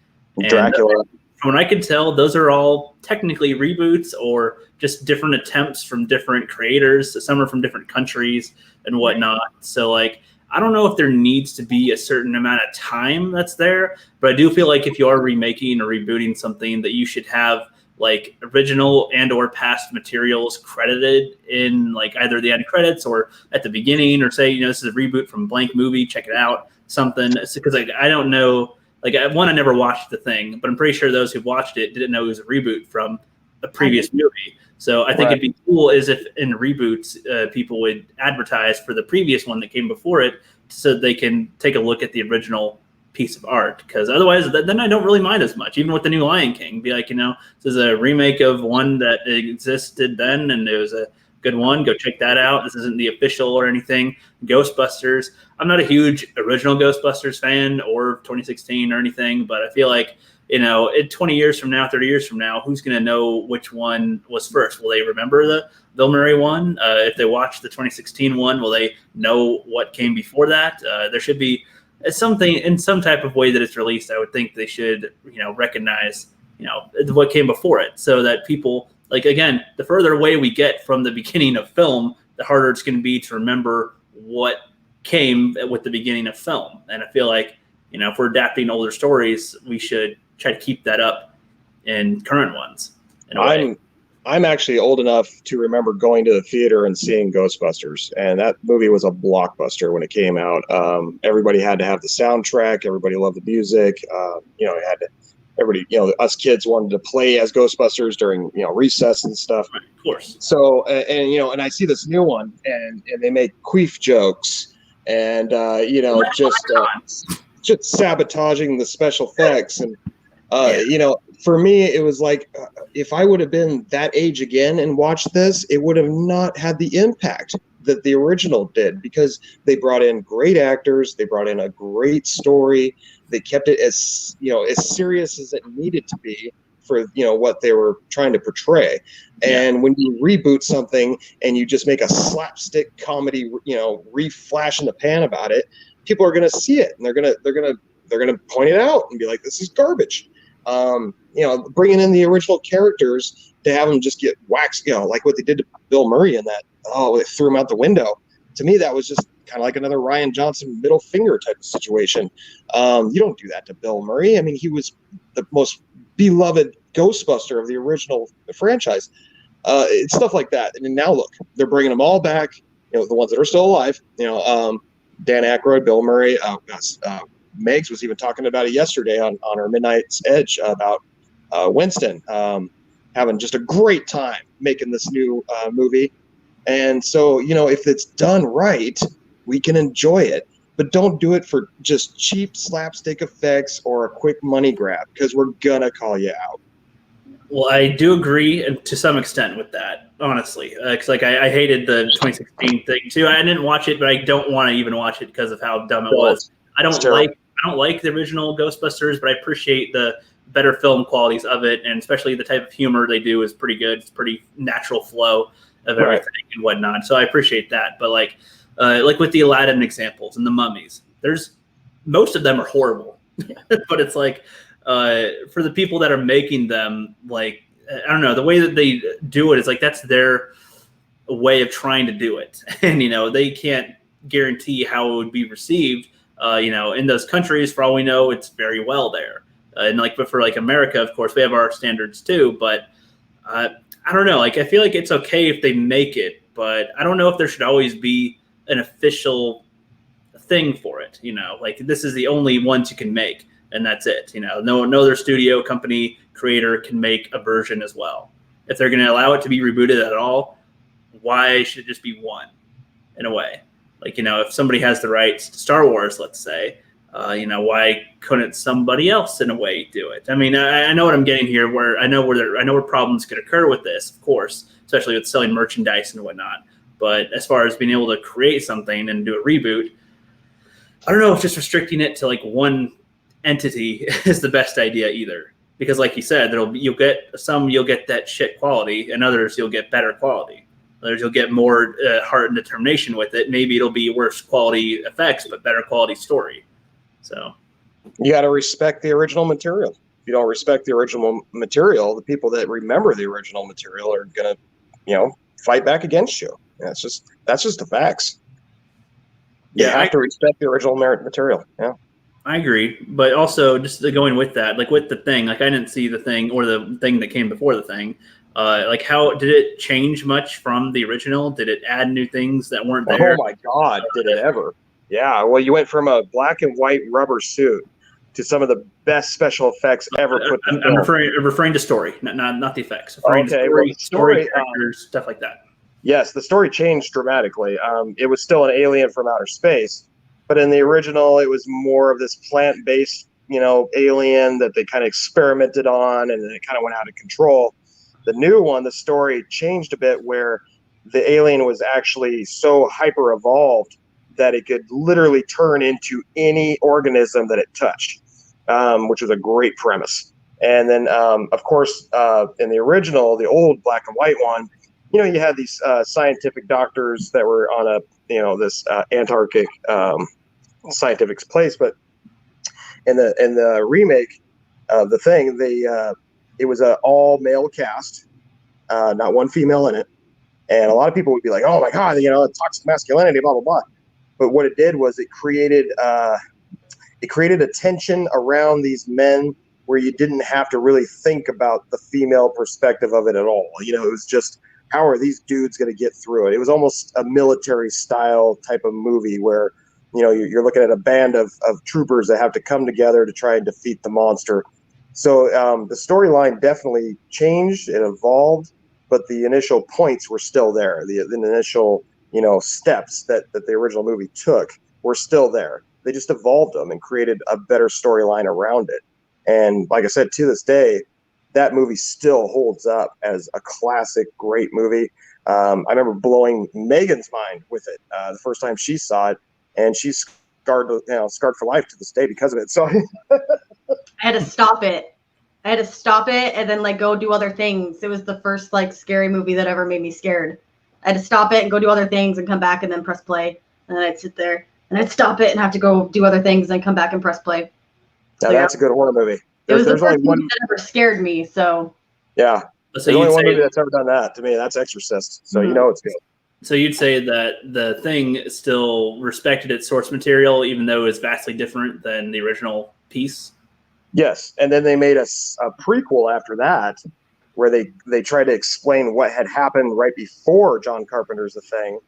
Speaker 1: Dracula.
Speaker 2: From what I can tell, those are all technically reboots or just different attempts from different creators. Some are from different countries and whatnot. So, like, I don't know if there needs to be a certain amount of time that's there, but I do feel like if you are remaking or rebooting something, that you should have like original and or past materials credited in like either the end credits or at the beginning, or say, this is a reboot from blank movie, check it out, something. Because like, I don't know. Like, I never watched The Thing, but I'm pretty sure those who watched it didn't know it was a reboot from a previous movie. So I think it'd be cool is if in reboots, people would advertise for the previous one that came before it, so they can take a look at the original piece of art. Because otherwise, then I don't really mind as much. Even with the new Lion King, be like, this is a remake of one that existed then, and it was a good one. Go check that out. This isn't the official or anything. Ghostbusters. I'm not a huge original Ghostbusters fan or 2016 or anything, but I feel like, in 20 years from now, 30 years from now, who's going to know which one was first? Will they remember the Bill Murray one? If they watch the 2016 one, will they know what came before that? There should be something in some type of way that it's released. I would think they should, recognize, what came before it, so that people, like, again, the further away we get from the beginning of film, the harder it's going to be to remember what came with the beginning of film. And I feel like, if we're adapting older stories, we should try to keep that up in current ones.
Speaker 1: I'm actually old enough to remember going to the theater and seeing Ghostbusters, and that movie was a blockbuster when it came out. Everybody had to have the soundtrack. Everybody loved the music. It had to. Everybody, us kids wanted to play as Ghostbusters during, recess and stuff.
Speaker 2: Right, of course.
Speaker 1: So, and I see this new one, and they make queef jokes, and just sabotaging the special effects, and for me, it was like, if I would have been that age again and watched this, it would have not had the impact that the original did, because they brought in great actors, they brought in a great story. They kept it as serious as it needed to be for what they were trying to portray. And when you reboot something and you just make a slapstick comedy, flash in the pan about it, people are going to see it and they're going to point it out and be like, this is garbage. Bringing in the original characters to have them just get waxed, like what they did to Bill Murray in that. Oh, they threw him out the window. To me, that was just kind of like another Rian Johnson middle finger type of situation. You don't do that to Bill Murray. I mean, he was the most beloved Ghostbuster of the original franchise. It's stuff like that. And now look, they're bringing them all back. The ones that are still alive. Dan Aykroyd, Bill Murray. Megs was even talking about it yesterday on her Midnight's Edge about Winston having just a great time making this new movie. And so, if it's done right, we can enjoy it, but don't do it for just cheap slapstick effects or a quick money grab, because we're going to call you out.
Speaker 2: Well, I do agree to some extent with that, honestly, because I hated the 2016 thing too. I didn't watch it, but I don't want to even watch it because of how dumb it was. I don't like the original Ghostbusters, but I appreciate the better film qualities of it, and especially the type of humor they do is pretty good. It's pretty natural flow of everything and whatnot. So I appreciate that. But like with the Aladdin examples and the mummies, most of them are horrible, but it's like, for the people that are making them, like, I don't know, the way that they do it is like, that's their way of trying to do it. And, they can't guarantee how it would be received, in those countries. For all we know, it's very well there. And like, but for like America, of course, we have our standards too. But I don't know. Like, I feel like it's okay if they make it, but I don't know if there should always be an official thing for it. You know, like this is the only ones you can make, and that's it. You know, no other studio, company, creator can make a version as well. If they're going to allow it to be rebooted at all, why should it just be one? In a way, like, you know, if somebody has the rights to Star Wars, let's say, you know, why couldn't somebody else in a way do it? I mean, I know what I'm getting here. Where I know where problems could occur with this, of course, especially with selling merchandise and whatnot. But as far as being able to create something and do a reboot, I don't know if just restricting it to like one entity is the best idea either. Because, like you said, you'll get that shit quality, and others you'll get better quality. Others you'll get more heart and determination with it. Maybe it'll be worse quality effects, but better quality story. So
Speaker 1: you got to respect the original material. If you don't respect the original material, the people that remember the original material are gonna, you know, fight back against you. That's just the facts. You have to respect the original material. Yeah.
Speaker 2: I agree, but also just going with that, like with the thing, like I didn't see the thing or the thing that came before the thing. Like, how did it change much from the original? Did it add new things that weren't there?
Speaker 1: Oh my God, did it ever? Yeah. Well, you went from a black and white rubber suit to some of the best special effects ever put.
Speaker 2: I'm referring to story, not the effects. Referring to story characters, stuff like that.
Speaker 1: Yes, the story changed dramatically. It was still an alien from outer space. But in the original, it was more of this plant-based, you know, alien that they kind of experimented on, and then it kind of went out of control. The new one, the story changed a bit, where the alien was actually so hyper-evolved that it could literally turn into any organism that it touched, which was a great premise. And then, of course, in the original, the old black and white one, you know, you had these scientific doctors that were on a, you know, this Antarctic scientific place, but in the remake of the thing, it was an all male cast, not one female in it, and a lot of people would be like, "Oh my God, you know, toxic masculinity, blah blah blah." But what it did was it created a tension around these men where you didn't have to really think about the female perspective of it at all. You know, it was just, how are these dudes going to get through it? It was almost a military style type of movie where, you know, you're looking at a band of troopers that have to come together to try and defeat the monster. So the storyline definitely changed, it evolved, but the initial points were still there. The initial, you know, steps that the original movie took were still there. They just evolved them and created a better storyline around it. And like I said, to this day, that movie still holds up as a classic, great movie. I remember blowing Megan's mind with it the first time she saw it, and she's scarred for life to this day because of it. So
Speaker 3: I had to stop it. And then like go do other things. It was the first like scary movie that ever made me scared. I had to stop it and go do other things and come back and then press play. And then I'd sit there and I'd stop it and have to go do other things and then come back and press play.
Speaker 1: Now that's a good horror movie.
Speaker 3: It was the first movie that ever scared me. So
Speaker 1: yeah,
Speaker 2: So
Speaker 1: there's only one movie that's ever done that to me. That's Exorcist. So you know it's good.
Speaker 2: So you'd say that the thing still respected its source material, even though it's vastly different than the original piece?
Speaker 1: Yes, and then they made a prequel after that, where they tried to explain what had happened right before John Carpenter's The Thing,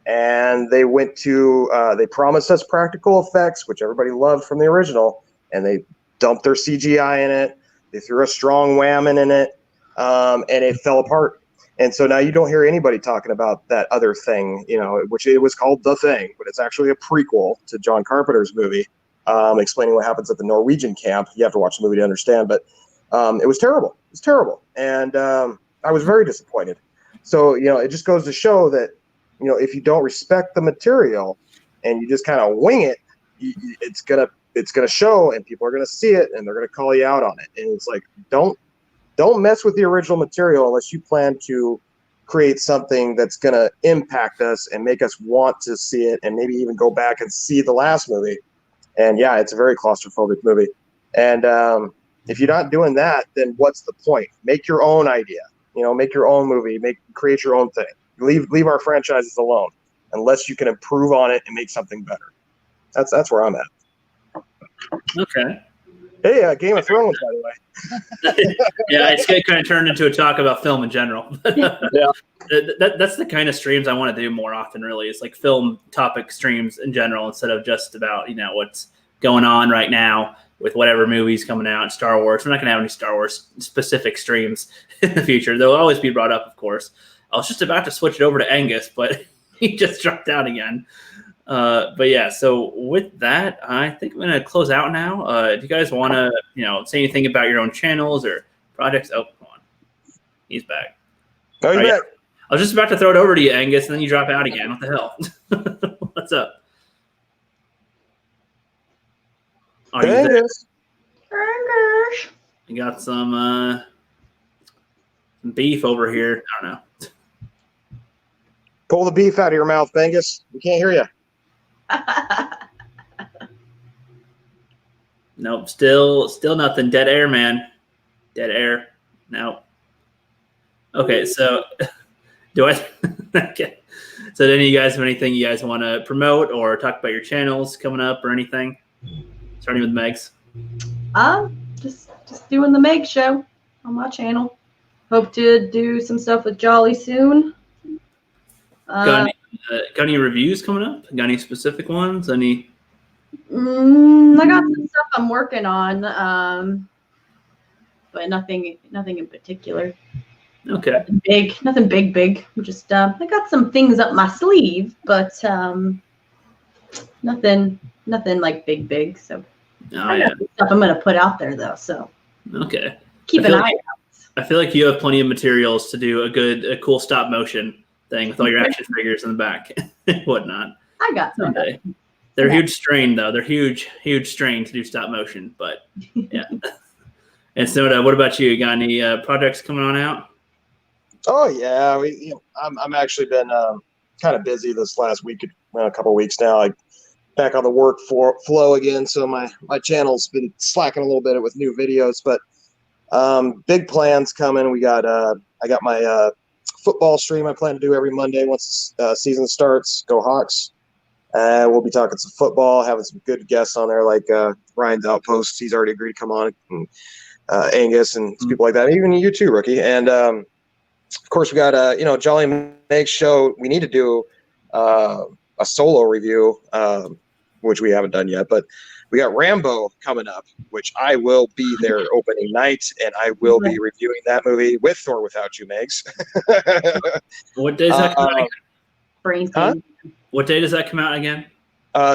Speaker 1: and they went to they promised us practical effects, which everybody loved from the original, and they dumped their CGI in it. They threw a strong whammon in it, and it fell apart. And so now you don't hear anybody talking about that other thing, you know, which it was called The Thing, but it's actually a prequel to John Carpenter's movie, explaining what happens at the Norwegian camp. You have to watch the movie to understand, but it was terrible. It was terrible. And I was very disappointed. So, you know, it just goes to show that, you know, if you don't respect the material and you just kind of wing it, it's going to show, and people are going to see it, and they're going to call you out on it. And it's like, don't mess with the original material unless you plan to create something that's going to impact us and make us want to see it, and maybe even go back and see the last movie. And yeah, it's a very claustrophobic movie. And if you're not doing that, then what's the point? Make your own idea. You know, make your own movie. Create your own thing. Leave our franchises alone, unless you can improve on it and make something better. That's where I'm at.
Speaker 2: Okay.
Speaker 1: Hey, Game of Thrones, by the way.
Speaker 2: Yeah, it's kind of turned into a talk about film in general.
Speaker 1: Yeah.
Speaker 2: That's the kind of streams I want to do more often, really. It's like film topic streams in general instead of just about, what's going on right now with whatever movies coming out, Star Wars. We're not going to have any Star Wars specific streams in the future. They'll always be brought up, of course. I was just about to switch it over to Angus, but he just dropped out again. But yeah, so with that, I think I'm going to close out now. Do you guys want to, say anything about your own channels or projects? Oh, come on. He's back.
Speaker 1: Oh, you back.
Speaker 2: I was just about to throw it over to you, Angus, and then you drop out again. What the hell? What's up? Are you there?
Speaker 1: Angus.
Speaker 2: You got some beef over here. I don't know.
Speaker 1: Pull the beef out of your mouth, Angus. We can't hear you.
Speaker 2: Nope, still nothing. Dead air, man. Dead air. Nope. Okay, so do I? Okay. So, do any of you guys have anything you guys want to promote or talk about your channels coming up or anything? Starting with Megs.
Speaker 3: Just doing the Meg show on my channel. Hope to do some stuff with Jolly soon.
Speaker 2: Got any reviews coming up? Got any specific ones? Any?
Speaker 3: I got some stuff I'm working on, but nothing in particular.
Speaker 2: Okay.
Speaker 3: Nothing big. I'm just I got some things up my sleeve, but nothing like big. So I got some stuff I'm gonna put out there though. So
Speaker 2: okay.
Speaker 3: Keep an eye out.
Speaker 2: I feel like you have plenty of materials to do a cool stop motion thing with all your action figures in the back and whatnot.
Speaker 3: I got
Speaker 2: someday. They're huge strain though. They're huge strain to do stop motion, but yeah. And Snowda, what about you? Got any projects coming on out?
Speaker 1: Oh yeah, I'm actually been kind of busy this last week, a couple of weeks now. Like back on the work flow again, so my channel's been slacking a little bit with new videos, but big plans coming. We got I got my football stream I plan to do every Monday once the season starts. Go Hawks! We'll be talking some football, having some good guests on there like Ryan's Outpost. He's already agreed to come on, and Angus and people like that. Even you too, Rookie. And of course, we got Jolly Meg show. We need to do a solo review, which we haven't done yet, but we got Rambo coming up, which I will be there opening night, and I will be reviewing that movie with or without you, Megs.
Speaker 2: What day does that come out again? What day does that come out again?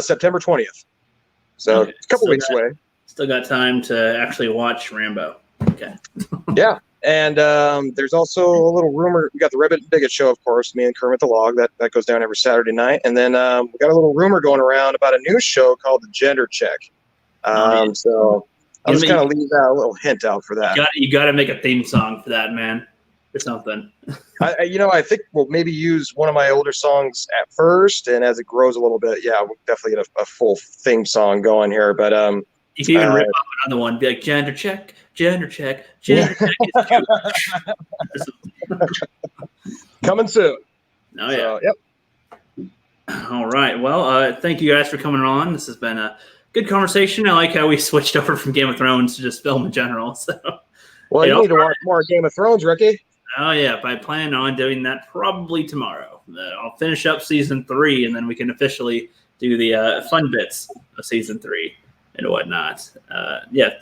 Speaker 1: September 20th. So a couple weeks away.
Speaker 2: Still got time to actually watch Rambo. Okay.
Speaker 1: Yeah. And there's also a little rumor. We got the Ribbit and Bigot show, of course, me and Kermit the Log. That goes down every Saturday night. And then we got a little rumor going around about a new show called The Gender Check. So I'll just kind of leave that a little hint out for that.
Speaker 2: You got to make a theme song for that, man, or something.
Speaker 1: I think we'll maybe use one of my older songs at first, and as it grows a little bit, yeah, we'll definitely get a full theme song going here. But
Speaker 2: you can even rip off another one, be like Gender Check. Gender check.
Speaker 1: Coming soon.
Speaker 2: Oh yeah.
Speaker 1: So, yep.
Speaker 2: All right. Well, thank you guys for coming on. This has been a good conversation. I like how we switched over from Game of Thrones to just film in general. So,
Speaker 1: well, you need to watch more Game of Thrones, Ricky.
Speaker 2: Oh yeah, I plan on doing that probably tomorrow. I'll finish up season 3, and then we can officially do the fun bits of season 3. And whatnot.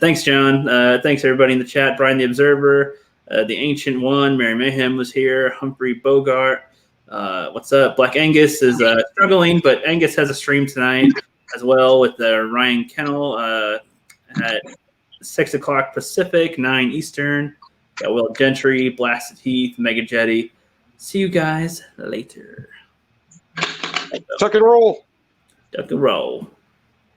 Speaker 2: Thanks, John. Thanks, everybody in the chat. Brian the Observer, the Ancient One, Mary Mayhem was here, Humphrey Bogart. What's up? Black Angus is struggling, but Angus has a stream tonight as well with Ryan Kennel at 6 o'clock Pacific, 9 Eastern. Got Will Gentry, Blasted Heath, Mega Jetty. See you guys later.
Speaker 1: Tuck and roll.
Speaker 2: Tuck and roll.